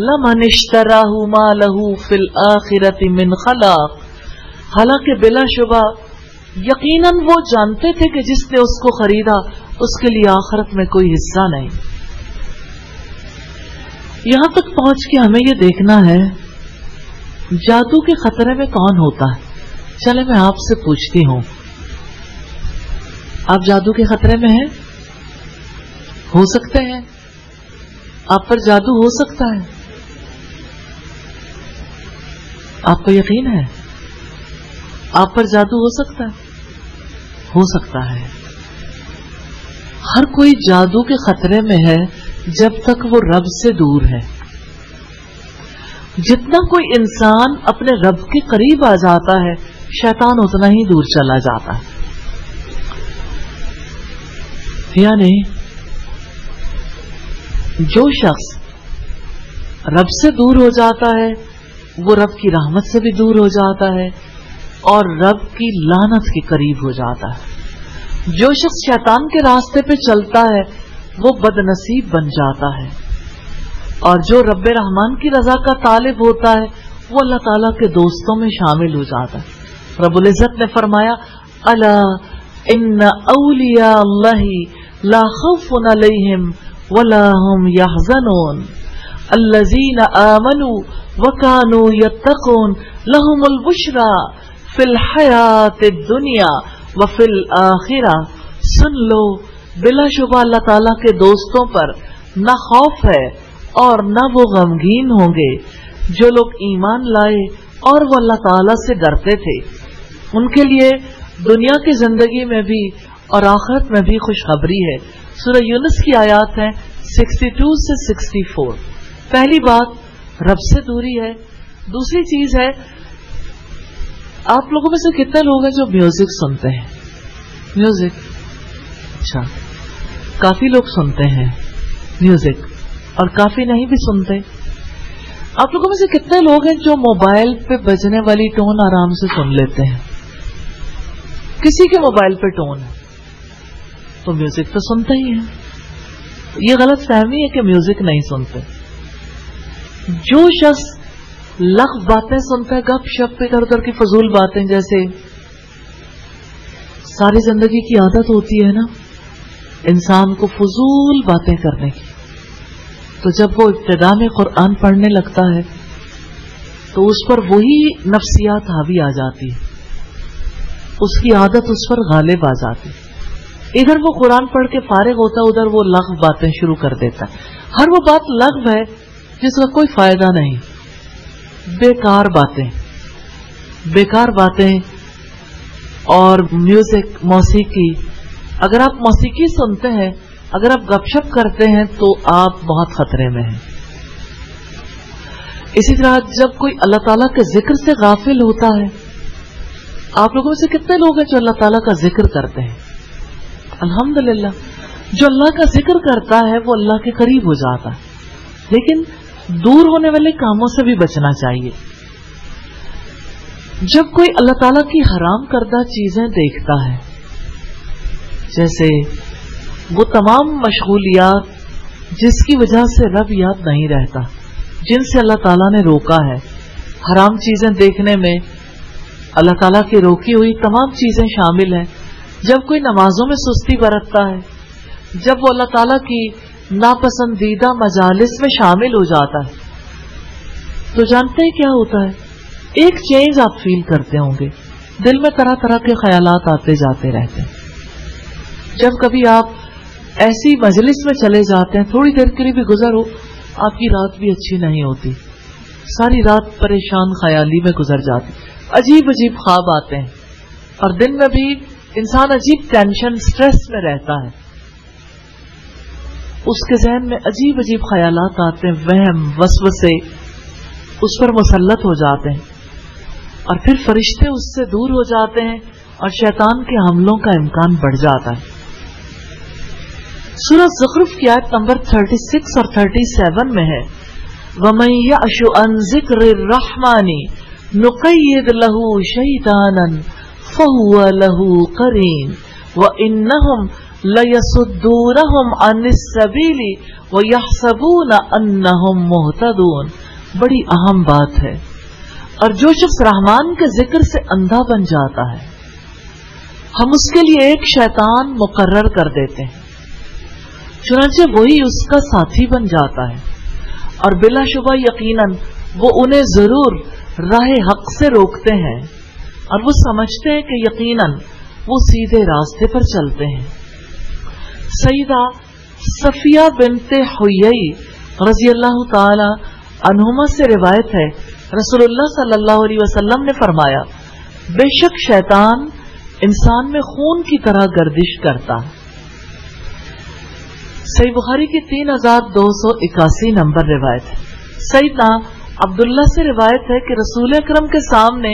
لَمَنِ اشْتَرَاهُ مَا لَهُ فِي الْآخِرَةِ مِنْ خَلَاقٍ، حالانکہ بلا شبہ یقیناً وہ جانتے تھے کہ جس نے اس کو خریدا اس کے لیے آخرت میں کوئی حصہ نہیں۔ یہاں تک پہنچ کے ہمیں یہ دیکھنا ہے جادو کے خطرے میں کون ہوتا ہے۔ چلے میں آپ سے پوچھتی ہوں، آپ جادو کے خطرے میں ہیں؟ ہو سکتے ہیں آپ پر جادو ہو سکتا ہے؟ آپ کو یقین ہے آپ پر جادو ہو سکتا ہے؟ ہو سکتا ہے۔ ہر کوئی جادو کے خطرے میں ہے جب تک وہ رب سے دور ہے۔ جتنا کوئی انسان اپنے رب کے قریب آ جاتا ہے شیطان اتنا ہی دور چلا جاتا ہے۔ یعنی جو شخص رب سے دور ہو جاتا ہے وہ رب کی رحمت سے بھی دور ہو جاتا ہے اور رب کی لعنت کے قریب ہو جاتا ہے۔ جو شخص شیطان کے راستے پہ چلتا ہے وہ بد نصیب بن جاتا ہے، اور جو رب رحمان کی رضا کا طالب ہوتا ہے وہ اللہ تعالیٰ کے دوستوں میں شامل ہو جاتا ہے۔ رب العزت نے فرمایا الا ان اولیاء اللہ لا خوف علیہم ولا هم يحزنون الذين آمنوا وكانوا يتقون لهم البشرى في الحياة الدنيا وفي الآخرة۔ سن لو بلا شبہ اللہ تعالیٰ کے دوستوں پر نہ خوف ہے اور نہ وہ غمگین ہوں گے جو لوگ ایمان لائے اور وہ اللہ تعالیٰ سے ڈرتے تھے، ان کے لیے دنیا کی زندگی میں بھی اور آخرت میں بھی خوشخبری ہے۔ سورہ یونس کی آیات ہیں 62 سے 64۔ پہلی بات رب سے دوری ہے۔ دوسری چیز ہے آپ لوگوں میں سے کتنے لوگ ہیں جو میوزک سنتے ہیں؟ میوزک، اچھا کافی لوگ سنتے ہیں میوزک اور کافی نہیں بھی سنتے۔ آپ لوگوں میں سے کتنے لوگ ہیں جو موبائل پہ بجنے والی ٹون آرام سے سن لیتے ہیں؟ کسی کے موبائل پہ ٹون ہے تو میوزک تو سنتا ہی ہے۔ یہ غلط فہمی ہے کہ میوزک نہیں سنتے۔ جو شخص لغو باتیں سنتا ہے، گپ شپ ادھر ادھر کی فضول باتیں، جیسے ساری زندگی کی عادت ہوتی ہے نا انسان کو فضول باتیں کرنے کی، تو جب وہ ابتدا میں قرآن پڑھنے لگتا ہے تو اس پر وہی نفسیات حاوی آ جاتی ہے، اس کی عادت اس پر غالب آ جاتی۔ ادھر وہ قرآن پڑھ کے فارغ ہوتا ہے، ادھر وہ لغو باتیں شروع کر دیتا ہے۔ ہر وہ بات لغو ہے جس کا کوئی فائدہ نہیں، بیکار باتیں اور میوزک، موسیقی۔ اگر آپ موسیقی سنتے ہیں، اگر آپ گپ شپ کرتے ہیں تو آپ بہت خطرے میں ہیں۔ اسی طرح جب کوئی اللہ تعالیٰ کے ذکر سے غافل ہوتا ہے، آپ لوگوں میں سے کتنے لوگ ہیں جو اللہ تعالیٰ کا ذکر کرتے ہیں؟ الحمدللہ، جو اللہ کا ذکر کرتا ہے وہ اللہ کے قریب ہو جاتا ہے، لیکن دور ہونے والے کاموں سے بھی بچنا چاہیے۔ جب کوئی اللہ تعالیٰ کی حرام کردہ چیزیں دیکھتا ہے، جیسے وہ تمام مشغولیات جس کی وجہ سے رب یاد نہیں رہتا، جن سے اللہ تعالیٰ نے روکا ہے، حرام چیزیں دیکھنے میں اللہ تعالیٰ کی روکی ہوئی تمام چیزیں شامل ہیں۔ جب کوئی نمازوں میں سستی برتتا ہے، جب وہ اللہ تعالیٰ کی ناپسندیدہ مجالس میں شامل ہو جاتا ہے، تو جانتے ہیں کیا ہوتا ہے؟ ایک چینج آپ فیل کرتے ہوں گے، دل میں طرح طرح کے خیالات آتے جاتے رہتے ہیں۔ جب کبھی آپ ایسی مجلس میں چلے جاتے ہیں، تھوڑی دیر کے لیے بھی گزر ہو، آپ کی رات بھی اچھی نہیں ہوتی، ساری رات پریشان خیالی میں گزر جاتی، عجیب عجیب خواب آتے ہیں، اور دن میں بھی انسان عجیب ٹینشن سٹریس میں رہتا ہے، اس کے ذہن میں عجیب عجیب خیالات آتے ہیں، وہم وسوسے اس پر مسلط ہو جاتے ہیں، اور پھر فرشتے اس سے دور ہو جاتے ہیں اور شیطان کے حملوں کا امکان بڑھ جاتا ہے۔ سورہ زخرف کی آیت نمبر 36 اور 37 میں ہے وَمَن يَعْشُ عَن ذِكْرِ الرَّحْمَنِ نُقَيِّضْ لَهُ شَيْطَانًا فَهُوَ لَهُ قَرِينٌ وَإِنَّهُمْ لَيَصُدُّونَهُمْ عَنِ السَّبِيلِ وَيَحْسَبُونَ أَنَّهُمْ مُهْتَدُونَ۔ بڑی اہم بات ہے، اور جو شخص رحمان کے ذکر سے اندھا بن جاتا ہے ہم اس کے لیے ایک شیطان مقرر کر دیتے ہیں، چنانچہ وہی اس کا ساتھی بن جاتا ہے، اور بلا شبہ یقیناً وہ انہیں ضرور راہ حق سے روکتے ہیں، اور وہ سمجھتے ہیں کہ یقیناً وہ سیدھے راستے پر چلتے ہیں۔ سیدہ صفیہ بنت حیی رضی اللہ تعالی عنہما سے روایت ہے، رسول اللہ صلی اللہ علیہ وسلم نے فرمایا، بے شک شیطان انسان میں خون کی طرح گردش کرتا ہے۔ صحیح بخاری کی 3281 نمبر روایت ہے۔ سیدنا عبداللہ سے روایت ہے کہ رسول اکرم کے سامنے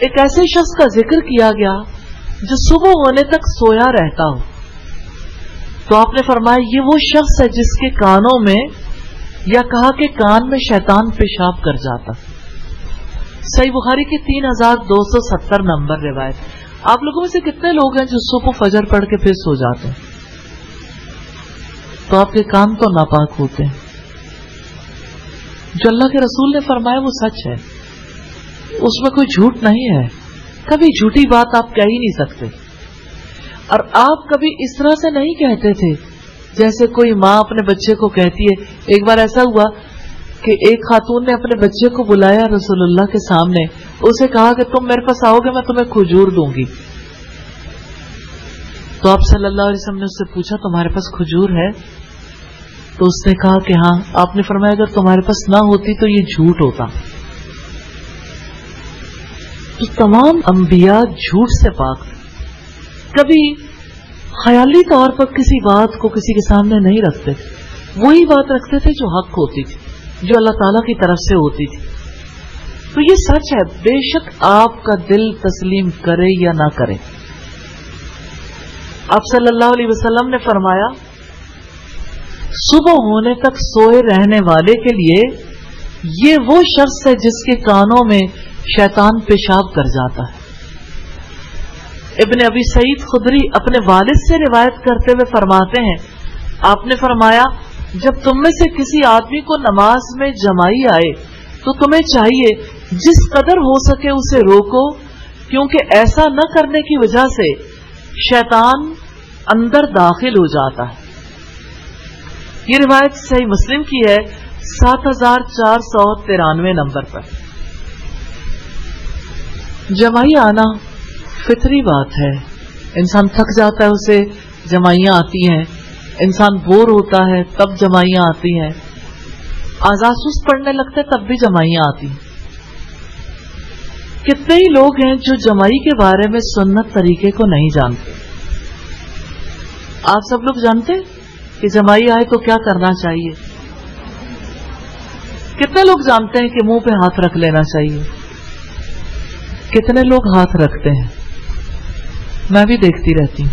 ایک ایسے شخص کا ذکر کیا گیا جو صبح ہونے تک سویا رہتا ہو، تو آپ نے فرمایا یہ وہ شخص ہے جس کے کانوں میں، یا کہا کہ کان میں شیطان پیشاب کر جاتا۔ صحیح بخاری کی 3270 نمبر روایت۔ آپ لوگوں میں سے کتنے لوگ ہیں جو صبح فجر پڑھ کے پھر سو جاتے ہیں؟ تو آپ کے کان تو ناپاک ہوتے ہیں۔ جو اللہ کے رسول نے فرمایا وہ سچ ہے، اس میں کوئی جھوٹ نہیں ہے، کبھی جھوٹی بات آپ کہہ ہی نہیں سکتے، اور آپ کبھی اس طرح سے نہیں کہتے تھے جیسے کوئی ماں اپنے بچے کو کہتی ہے۔ ایک بار ایسا ہوا کہ ایک خاتون نے اپنے بچے کو بلایا رسول اللہ کے سامنے، اسے کہا کہ تم میرے پاس آؤ گے میں تمہیں کھجور دوں گی، تو آپ صلی اللہ علیہ وسلم نے اس سے پوچھا تمہارے پاس کھجور ہے؟ تو اس نے کہا کہ ہاں۔ آپ نے فرمایا اگر تمہارے پاس نہ ہوتی تو یہ جھوٹ ہوتا۔ تو تمام انبیاء جھوٹ سے پاک، کبھی خیالی طور پر کسی بات کو کسی کے سامنے نہیں رکھتے، وہی بات رکھتے تھے جو حق ہوتی تھی، جو اللہ تعالیٰ کی طرف سے ہوتی تھی۔ تو یہ سچ ہے، بے شک آپ کا دل تسلیم کرے یا نہ کرے۔ آپ صلی اللہ علیہ وسلم نے فرمایا صبح ہونے تک سوئے رہنے والے کے لیے یہ وہ شخص ہے جس کے کانوں میں شیطان پیشاب کر جاتا ہے۔ ابن ابی سعید خدری اپنے والد سے روایت کرتے ہوئے فرماتے ہیں، آپ نے فرمایا جب تم میں سے کسی آدمی کو نماز میں جمائی آئے تو تمہیں چاہیے جس قدر ہو سکے اسے روکو، کیونکہ ایسا نہ کرنے کی وجہ سے شیطان اندر داخل ہو جاتا ہے۔ یہ روایت صحیح مسلم کی ہے 7493 نمبر پر۔ جمائی آنا فطری بات ہے، انسان تھک جاتا ہے اسے جمائیاں آتی ہیں، انسان بور ہوتا ہے تب جمائیاں آتی ہیں، آزاد سست پڑنے لگتے تب بھی جمائیاں آتی ہیں۔ کتنے ہی لوگ ہیں جو جمائی کے بارے میں سنت طریقے کو نہیں جانتے۔ آپ سب لوگ جانتے کہ جمائی آئے تو کیا کرنا چاہیے؟ کتنے لوگ جانتے ہیں کہ منہ پہ ہاتھ رکھ لینا چاہیے؟ کتنے لوگ ہاتھ رکھتے ہیں؟ میں بھی دیکھتی رہتی ہوں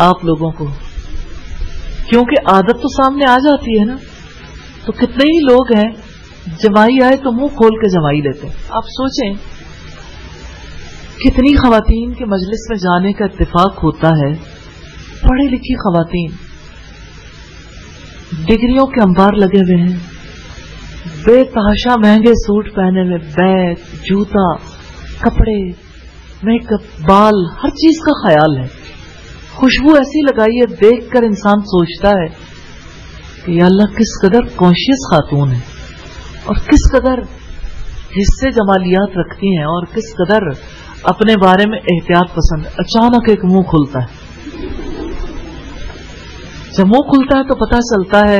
آپ لوگوں کو، کیونکہ عادت تو سامنے آ جاتی ہے نا۔ تو کتنے ہی لوگ ہیں جمائی آئے تو منہ کھول کے جمائی لیتے ہیں۔ آپ سوچیں کتنی خواتین کے مجلس میں جانے کا اتفاق ہوتا ہے، پڑھی لکھی خواتین، ڈگریوں کے انبار لگے ہوئے ہیں، بے تحاشا مہنگے سوٹ پہنے ہوئے، بیگ، جوتا، کپڑے، میک اپ، بال، ہر چیز کا خیال ہے، خوشبو ایسی لگائی ہے دیکھ کر انسان سوچتا ہے کہ یا اللہ کس قدر کانشیس خاتون ہے، اور کس قدر حصے جمالیات رکھتی ہیں، اور کس قدر اپنے بارے میں احتیاط پسند۔ اچانک ایک منہ کھلتا ہے، جب منہ کھلتا ہے تو پتہ چلتا ہے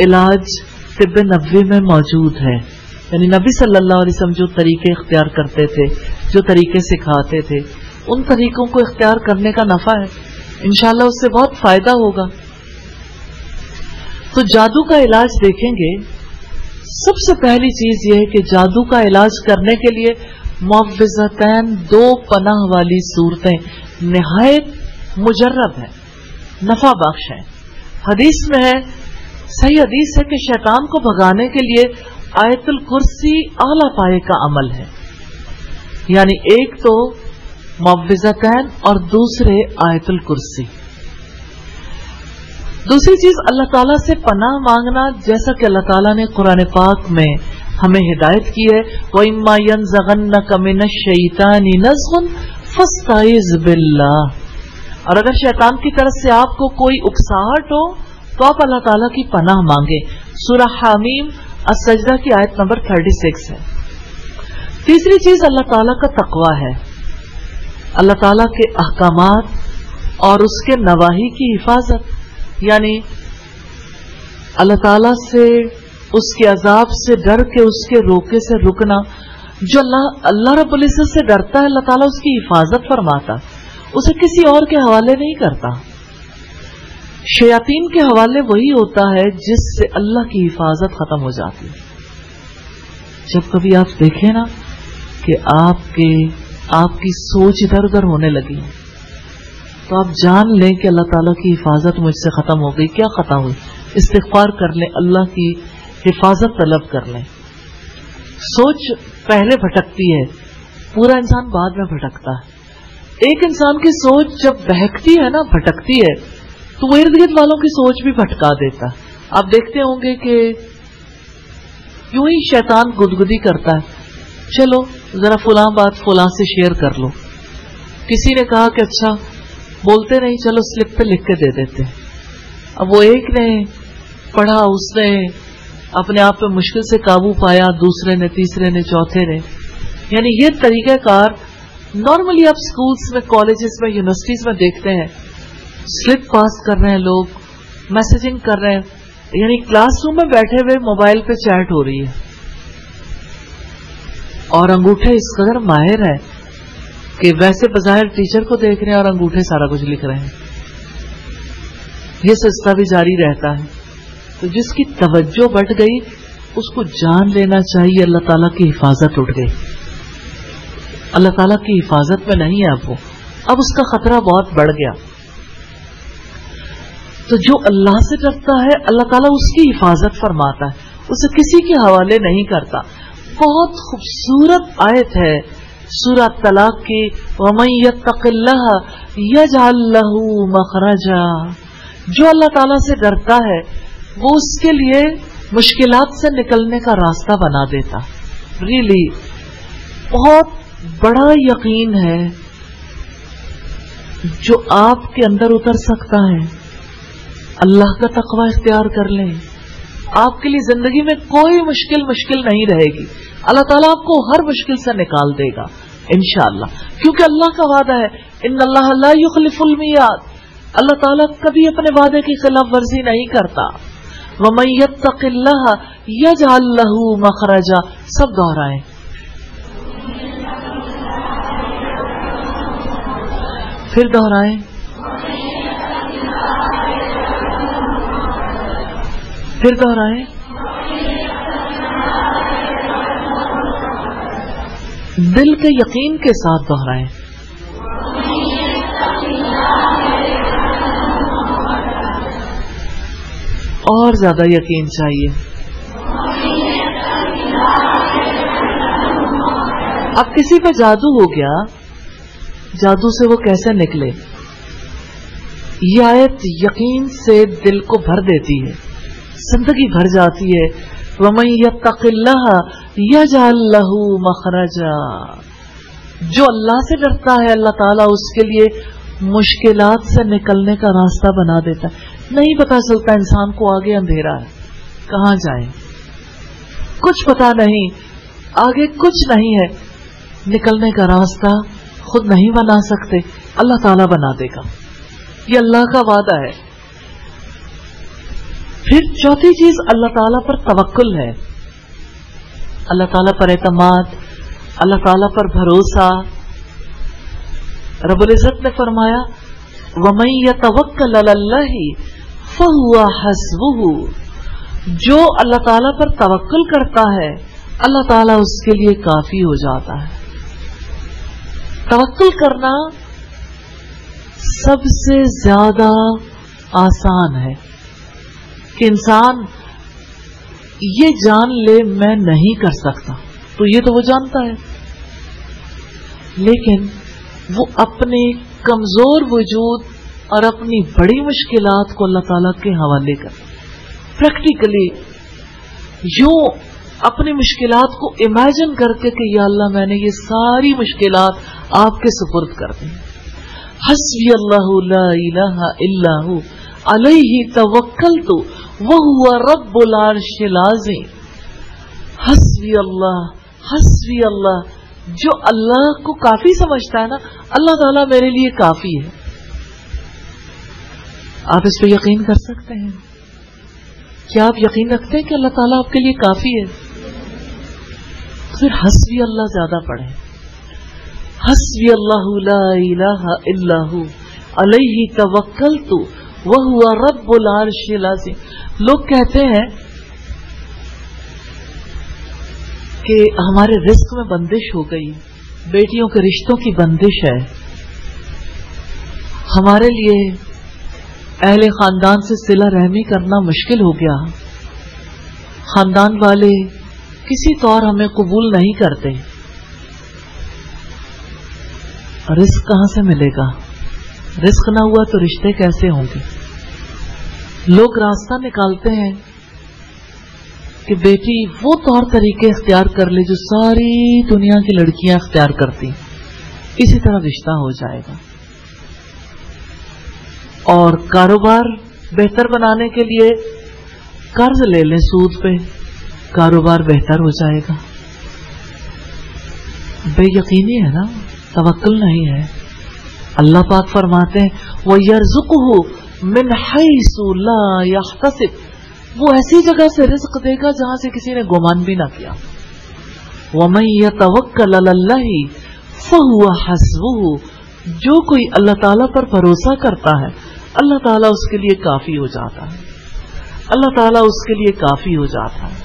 علاج طب نبوی میں موجود ہے، یعنی نبی صلی اللہ علیہ وسلم جو طریقے اختیار کرتے تھے، جو طریقے سکھاتے تھے، ان طریقوں کو اختیار کرنے کا نفع ہے، انشاءاللہ اس سے بہت فائدہ ہوگا۔ تو جادو کا علاج دیکھیں گے، سب سے پہلی چیز یہ ہے کہ جادو کا علاج کرنے کے لیے معوذتین، 2 پناہ والی صورتیں نہایت مجرب ہیں، نفع بخش ہیں۔ حدیث میں ہے، صحیح حدیث ہے کہ شیطان کو بھگانے کے لیے آیت الکرسی اعلی پائے کا عمل ہے، یعنی ایک تو معوذتین اور دوسرے آیت الکرسی۔ دوسری چیز اللہ تعالیٰ سے پناہ مانگنا، جیسا کہ اللہ تعالیٰ نے قرآن پاک میں ہمیں ہدایت کی ہے، وَإِمَّا يَنزَغَنَّكَ مِنَ الشَّيْطَانِ نَزْغٌ فَاسْتَعِذْ بِاللَّهِ، اور اگر شیطان کی طرف سے آپ کو کوئی اکساہٹ ہو تو آپ اللہ تعالیٰ کی پناہ مانگیں۔ سورہ حامیم السجدہ کی آیت نمبر 36 ہے۔ تیسری چیز اللہ تعالیٰ کا تقوی ہے، اللہ تعالیٰ کے احکامات اور اس کے نواہی کی حفاظت، یعنی اللہ تعالیٰ سے، اس کے عذاب سے ڈر کے اس کے روکے سے رکنا۔ جو اللہ رب العزت سے ڈرتا ہے، اللہ تعالیٰ اس کی حفاظت فرماتا، اسے کسی اور کے حوالے نہیں کرتا۔ شیاطین کے حوالے وہی ہوتا ہے جس سے اللہ کی حفاظت ختم ہو جاتی ہے۔ جب کبھی آپ دیکھیں نا کہ آپ کی سوچ ادھر ادھر ہونے لگی ہے، تو آپ جان لیں کہ اللہ تعالیٰ کی حفاظت مجھ سے ختم ہو گئی۔ کیا خطا ہوئی؟ استغفار کر لیں، اللہ کی حفاظت طلب کر لیں۔ سوچ پہلے بھٹکتی ہے، پورا انسان بعد میں بھٹکتا ہے۔ ایک انسان کی سوچ جب بہکتی ہے نا، بھٹکتی ہے، تو وہ ارد گرد والوں کی سوچ بھی بھٹکا دیتا ہے۔ آپ دیکھتے ہوں گے کہ یوں ہی شیطان گدگدی کرتا ہے، چلو ذرا فلاں بات فلاں سے شیئر کر لو۔ کسی نے کہا کہ اچھا بولتے نہیں، چلو سلپ پہ لکھ کے دے دیتے۔ اب وہ ایک نے پڑھا، اس نے اپنے آپ پہ مشکل سے قابو پایا، دوسرے نے، تیسرے نے، چوتھے نے۔ یعنی یہ طریقہ کار نارملی آپ سکولز میں، کالجز میں، یونیورسٹیز میں دیکھتے ہیں، سلپ پاس کر رہے ہیں لوگ، میسجنگ کر رہے ہیں، یعنی کلاس روم میں بیٹھے ہوئے موبائل پہ چیٹ ہو رہی ہے، اور انگوٹھے اس قدر ماہر ہے کہ ویسے بظاہر ٹیچر کو دیکھ رہے ہیں اور انگوٹھے سارا کچھ لکھ رہے ہیں۔ یہ سلسلہ بھی جاری رہتا ہے۔ تو جس کی توجہ بٹ گئی اس کو جان لینا چاہیے اللہ تعالیٰ کی حفاظت اٹھ گئی، اللہ تعالیٰ کی حفاظت میں نہیں ہے اب اس کا خطرہ بہت بڑھ گیا۔ تو جو اللہ سے ڈرتا ہے اللہ تعالیٰ اس کی حفاظت فرماتا ہے، اسے کسی کے حوالے نہیں کرتا۔ بہت خوبصورت آیت ہے سورہ طلاق کی، وَمَن يَتَّقِ اللَّهَ يَجْعَل لَّهُ مَخْرَجًا، جو اللہ تعالیٰ سے ڈرتا ہے وہ اس کے لیے مشکلات سے نکلنے کا راستہ بنا دیتا۔ ریلی بہت بڑا یقین ہے جو آپ کے اندر اتر سکتا ہے۔ اللہ کا تقوی اختیار کر لیں، آپ کے لیے زندگی میں کوئی مشکل نہیں رہے گی، اللہ تعالیٰ آپ کو ہر مشکل سے نکال دے گا انشاءاللہ، کیونکہ اللہ کا وعدہ ہے ان اللہ لا یخلف المیعاد، اللہ تعالیٰ کبھی اپنے وعدے کی خلاف ورزی نہیں کرتا۔ وَمَن يَتَّقِ اللَّهَ يَجْعَل لَّهُ مَخْرَجًا، سب دہرائیں، پھر دہرائیں، پھر دہرائیں، دل کے یقین کے ساتھ دہرائیں۔ اور زیادہ یقین چاہیے۔ اب کسی پہ جادو ہو گیا، جادو سے وہ کیسے نکلے؟ یہ آیت یقین سے دل کو بھر دیتی ہے، زندگی بھر جاتی ہے۔ وَمَن يَتَّقِ اللَّهَ يَجْعَل لَّهُ مَخْرَجًا، جو اللہ سے ڈرتا ہے اللہ تعالیٰ اس کے لیے مشکلات سے نکلنے کا راستہ بنا دیتا ہے۔ نہیں پتا چلتا انسان کو آگے اندھیرا ہے، کہاں جائیں، کچھ پتا نہیں، آگے کچھ نہیں ہے، نکلنے کا راستہ خود نہیں بنا سکتے، اللہ تعالیٰ بنا دے گا، یہ اللہ کا وعدہ ہے۔ پھر چوتھی چیز اللہ تعالیٰ پر توکل ہے، اللہ تعالیٰ پر اعتماد، اللہ تعالیٰ پر بھروسہ. رب العزت نے فرمایا وَمَن يَتَوَكَّلْ عَلَى اللَّهِ فَهُوَ حَسْبُهُ، جو اللہ تعالیٰ پر توکل کرتا ہے اللہ تعالیٰ اس کے لیے کافی ہو جاتا ہے. توکل کرنا سب سے زیادہ آسان ہے کہ انسان یہ جان لے میں نہیں کر سکتا، تو یہ تو وہ جانتا ہے، لیکن وہ اپنے کمزور وجود اور اپنی بڑی مشکلات کو اللہ تعالیٰ کے حوالے کر پریکٹیکلی یوں اپنی مشکلات کو امیجن کر کے کہ یا اللہ میں نے یہ ساری مشکلات آپ کے سپرد کر دی. حسبی اللہ لا الہ الا ہو علیہ توکلت وہو رب العرش العظیم. حسبی اللہ، جو اللہ کو کافی سمجھتا ہے نا، اللہ تعالیٰ میرے لیے کافی ہے. آپ اس پہ یقین کر سکتے ہیں؟ کیا آپ یقین رکھتے ہیں کہ اللہ تعالیٰ آپ کے لیے کافی ہے؟ پھر حسبی اللہ زیادہ پڑھیں. حسبی اللہ لا الہ الا ہو علیہ توکلت وہو رب العرش العظیم. لوگ کہتے ہیں کہ ہمارے رزق میں بندش ہو گئی، بیٹیوں کے رشتوں کی بندش ہے، ہمارے لیے اہل خاندان سے صلہ رحمی کرنا مشکل ہو گیا، خاندان والے کسی طور ہمیں قبول نہیں کرتے، رزق کہاں سے ملے گا؟ رزق نہ ہوا تو رشتے کیسے ہوں گے؟ لوگ راستہ نکالتے ہیں کہ بیٹی وہ طور طریقے اختیار کر لے جو ساری دنیا کی لڑکیاں اختیار کرتی، اسی طرح رشتہ ہو جائے گا. اور کاروبار بہتر بنانے کے لیے قرض لے لیں سود پہ، کاروبار بہتر ہو جائے گا. بے یقینی ہے نا، توکل نہیں ہے. اللہ پاک فرماتے ہیں وَيَرْزُقُهُ مِنْ حَيْثُ لَا يَحْتَسِبُ، وہ ایسی جگہ سے رزق دے گا جہاں سے کسی نے گمان بھی نہ کیا. وَمَن يَتَوَكَّلْ عَلَى اللَّهِ فَهُوَ حَسْبُهُ، جو کوئی اللہ تعالیٰ پر بھروسہ کرتا ہے اللہ تعالیٰ اس کے لیے کافی ہو جاتا ہے، اللہ تعالیٰ اس کے لیے کافی ہو جاتا ہے.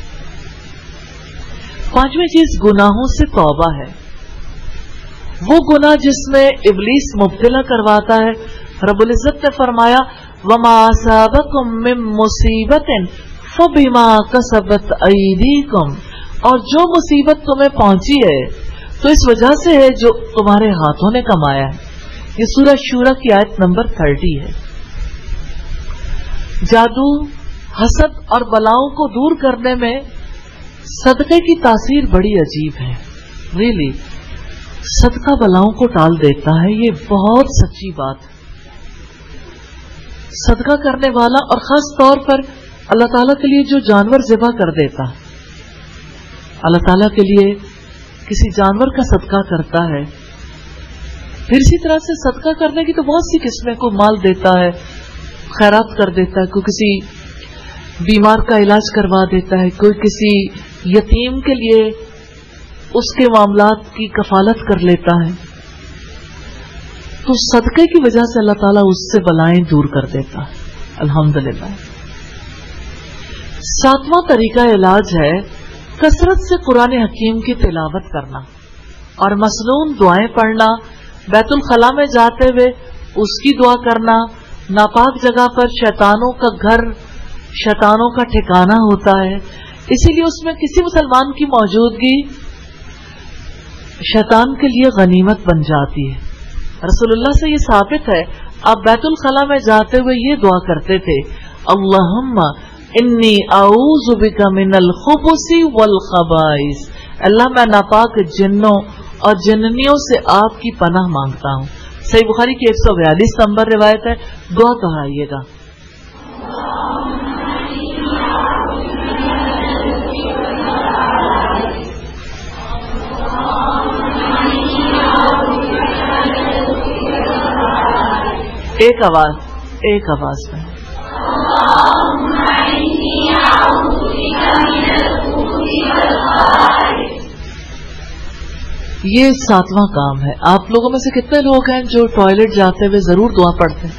پانچویں چیز گناہوں سے توبہ ہے. وہ گناہ جس میں ابلیس مبتلا کرواتا ہے. رب العزت نے فرمایا وَمَا أَصَابَكُم مِّن مُّصِيبَةٍ فَبِمَا كَسَبَتْ أَيْدِيكُمْ، اور جو مصیبت تمہیں پہنچی ہے تو اس وجہ سے ہے جو تمہارے ہاتھوں نے کمایا ہے. یہ سورہ شورى کی آیت نمبر 30 ہے. جادو، حسد اور بلاؤں کو دور کرنے میں صدقے کی تاثیر بڑی عجیب ہے. ریلی صدقہ بلاؤں کو ٹال دیتا ہے، یہ بہت سچی بات ہے. صدقہ کرنے والا، اور خاص طور پر اللہ تعالیٰ کے لیے جو جانور ذبح کر دیتا، اللہ تعالیٰ کے لیے کسی جانور کا صدقہ کرتا ہے. پھر اسی طرح سے صدقہ کرنے کی تو بہت سی قسمیں، کو مال دیتا ہے، خیرات کر دیتا ہے، کوئی کسی بیمار کا علاج کروا دیتا ہے، کوئی کسی یتیم کے لیے اس کے معاملات کی کفالت کر لیتا ہے. تو صدقے کی وجہ سے اللہ تعالیٰ اس سے بلائیں دور کر دیتا ہے. الحمدللہ. 7واں طریقہ علاج ہے کثرت سے قرآن حکیم کی تلاوت کرنا اور مسنون دعائیں پڑھنا. بیت الخلاء میں جاتے ہوئے اس کی دعا کرنا. ناپاک جگہ پر شیطانوں کا گھر، شیطانوں کا ٹھکانہ ہوتا ہے، اسی لیے اس میں کسی مسلمان کی موجودگی شیطان کے لیے غنیمت بن جاتی ہے. رسول اللہ سے یہ ثابت ہے، آپ بیت الخلاء میں جاتے ہوئے یہ دعا کرتے تھے اللہم انی اعوذ بک من الخبث والخبائث، اللہ میں ناپاک جنوں اور جننیوں سے آپ کی پناہ مانگتا ہوں. صحیح بخاری کی 142 نمبر روایت ہے. دعا دہرائیے گا. ایک آواز میں. یہ 7واں کام ہے. آپ لوگوں میں سے کتنے لوگ ہیں جو ٹوائلٹ جاتے ہوئے ضرور دعا پڑھتے ہیں؟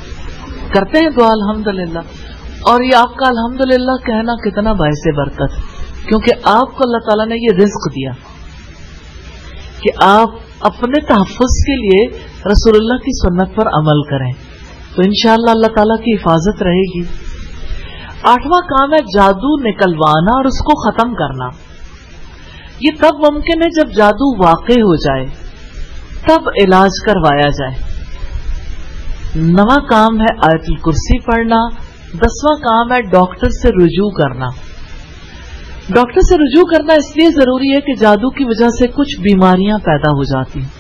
کرتے ہیں دعا الحمدللہ. اور یہ آپ کا الحمدللہ کہنا کتنا باعث برکت ہے، کیونکہ آپ کو اللہ تعالیٰ نے یہ رزق دیا کہ آپ اپنے تحفظ کے لیے رسول اللہ کی سنت پر عمل کریں، تو انشاءاللہ اللہ تعالیٰ کی حفاظت رہے گی. 8واں کام ہے جادو نکلوانا اور اس کو ختم کرنا. یہ تب ممکن ہے جب جادو واقع ہو جائے، تب علاج کروایا جائے. 9واں کام ہے آیت الکرسی پڑھنا. 10واں کام ہے ڈاکٹر سے رجوع کرنا. ڈاکٹر سے رجوع کرنا اس لیے ضروری ہے کہ جادو کی وجہ سے کچھ بیماریاں پیدا ہو جاتی ہیں.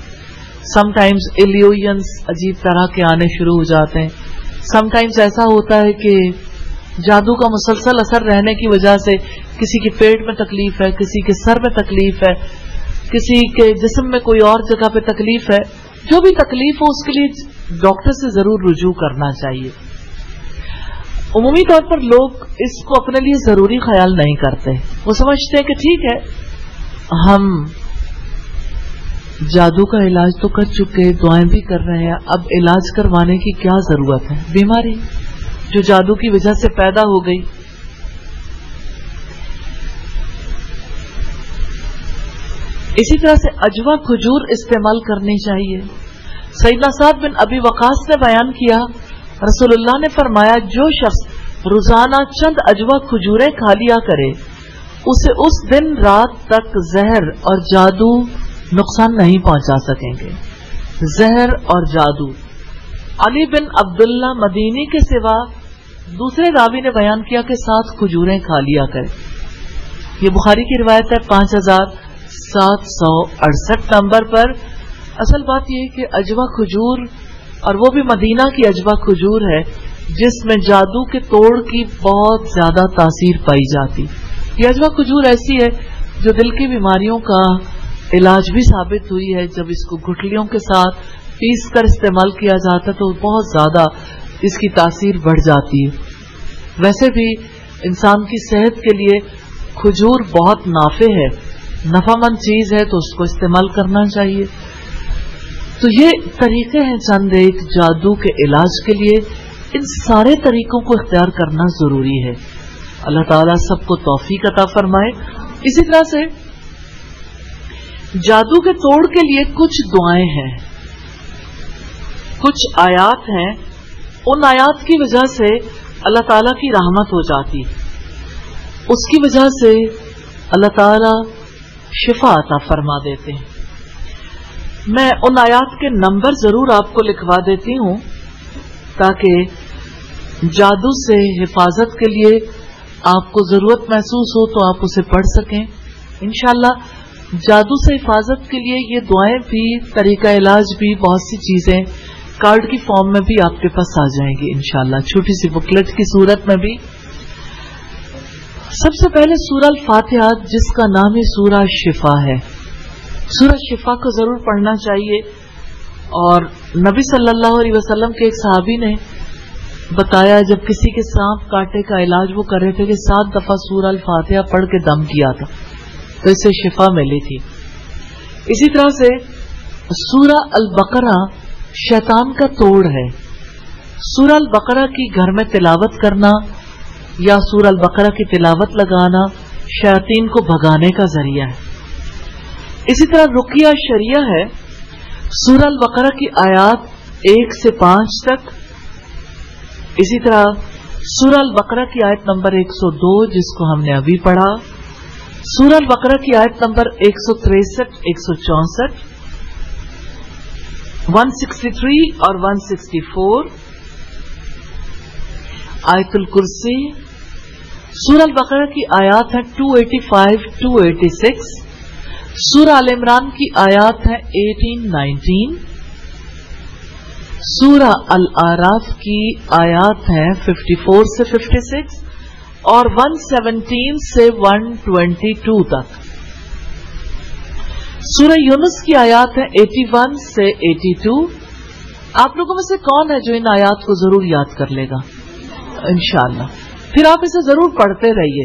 سم ٹائمز ایلیوژنس عجیب طرح کے آنے شروع ہو جاتے ہیں. سم ٹائمز ایسا ہوتا ہے کہ جادو کا مسلسل اثر رہنے کی وجہ سے کسی کے پیٹ میں تکلیف ہے، کسی کے سر میں تکلیف ہے، کسی کے جسم میں کوئی اور جگہ پہ تکلیف ہے. جو بھی تکلیف ہو اس کے لیے ڈاکٹر سے ضرور رجوع کرنا چاہیے. عمومی طور پر لوگ اس کو اپنے لیے ضروری خیال نہیں کرتے. وہ سمجھتے ہیں کہ ٹھیک ہے ہم جادو کا علاج تو کر چکے، دعائیں بھی کر رہے ہیں، اب علاج کروانے کی کیا ضرورت ہے؟ بیماری جو جادو کی وجہ سے پیدا ہو گئی. اسی طرح سے اجوا کھجور استعمال کرنی چاہیے. سیدنا سعد بن ابی وقاص نے بیان کیا، رسول اللہ نے فرمایا جو شخص روزانہ چند اجوا کھجوریں کھا لیا کرے اسے اس دن رات تک زہر اور جادو نقصان نہیں پہنچا سکیں گے. زہر اور جادو. علی بن عبداللہ مدینی کے سوا دوسرے راوی نے بیان کیا کہ 7 کھجوریں کھا لیا کرے. یہ بخاری کی روایت ہے 5768 نمبر پر. اصل بات یہ کہ اجوا کھجور، اور وہ بھی مدینہ کی اجوا کھجور ہے جس میں جادو کے توڑ کی بہت زیادہ تاثیر پائی جاتی. یہ اجوا کھجور ایسی ہے جو دل کی بیماریوں کا علاج بھی ثابت ہوئی ہے. جب اس کو گٹھلیوں کے ساتھ پیس کر استعمال کیا جاتا ہے تو بہت زیادہ اس کی تاثیر بڑھ جاتی ہے. ویسے بھی انسان کی صحت کے لیے کھجور بہت نافع ہے، نفع مند چیز ہے، تو اس کو استعمال کرنا چاہیے. تو یہ طریقے ہیں چند ایک جادو کے علاج کے لیے. ان سارے طریقوں کو اختیار کرنا ضروری ہے. اللہ تعالیٰ سب کو توفیق عطا فرمائے. اسی طرح سے جادو کے توڑ کے لیے کچھ دعائیں ہیں، کچھ آیات ہیں. ان آیات کی وجہ سے اللہ تعالیٰ کی رحمت ہو جاتی، اس کی وجہ سے اللہ تعالیٰ شفا عطا فرما دیتے ہیں. میں ان آیات کے نمبر ضرور آپ کو لکھوا دیتی ہوں تاکہ جادو سے حفاظت کے لیے آپ کو ضرورت محسوس ہو تو آپ اسے پڑھ سکیں. انشاءاللہ جادو سے حفاظت کے لیے یہ دعائیں بھی، طریقہ علاج بھی، بہت سی چیزیں کارڈ کی فارم میں بھی آپ کے پاس آ جائیں گی انشاءاللہ، چھوٹی سی بکلیٹ کی صورت میں بھی. سب سے پہلے سورہ الفاتحہ جس کا نام ہی سورہ شفا ہے، سورہ شفا کو ضرور پڑھنا چاہیے. اور نبی صلی اللہ علیہ وسلم کے ایک صحابی نے بتایا جب کسی کے سانپ کاٹے کا علاج وہ کر رہے تھے کہ 7 دفعہ سورہ الفاتحہ پڑھ کے دم کیا تھا تو اسے شفا ملی تھی. اسی طرح سے سورہ البقرہ شیطان کا توڑ ہے. سورہ البقرہ کی گھر میں تلاوت کرنا یا سورہ البقرہ کی تلاوت لگانا شیاطین کو بھگانے کا ذریعہ ہے. اسی طرح رقیہ شریعہ ہے، سورہ البقرہ کی آیات 1 سے 5 تک. اسی طرح سورہ البقرہ کی آیت نمبر 102 جس کو ہم نے ابھی پڑھا، سورہ البقرہ کی آیت نمبر 163 164 163 اور 164، آیت الکرسی. سورہ البقرہ کی آیات ہیں 285 286. سورہ آل عمران کی آیات ہیں 18 19. سورہ الاعراف کی آیات ہیں 54 سے 56 اور 117 سے 122 تک. سورہ یونس کی آیات ہیں 81 سے 82. آپ لوگوں میں سے کون ہے جو ان آیات کو ضرور یاد کر لے گا؟ انشاءاللہ. پھر آپ اسے ضرور پڑھتے رہیے.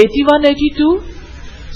81-82,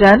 10,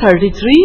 33,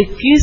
21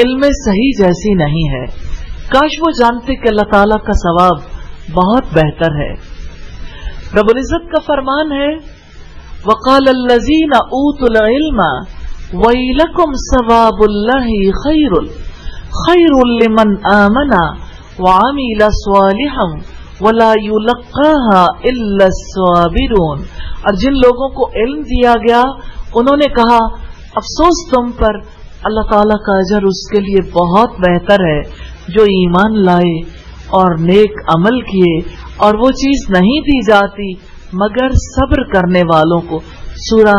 علم صحیح جیسی نہیں ہے. کاش وہ جانتے کہ اللہ تعالیٰ کا ثواب بہت بہتر ہے. رب العزت کا فرمان ہے وقال الذین اوتوا العلم ویلکم ثواب اللہ خیر لمن آمن وعمل صالحا ولا یلقاها الا الصابرون. اور جن لوگوں کو علم دیا گیا انہوں نے کہا افسوس تم پر، اللہ تعالیٰ کا اجر اس کے لیے بہت بہتر ہے جو ایمان لائے اور نیک عمل کیے، اور وہ چیز نہیں دی جاتی مگر صبر کرنے والوں کو. سورہ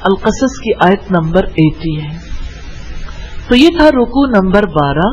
القصص کی آیت نمبر 80 ہے. تو یہ تھا رکوع نمبر 12.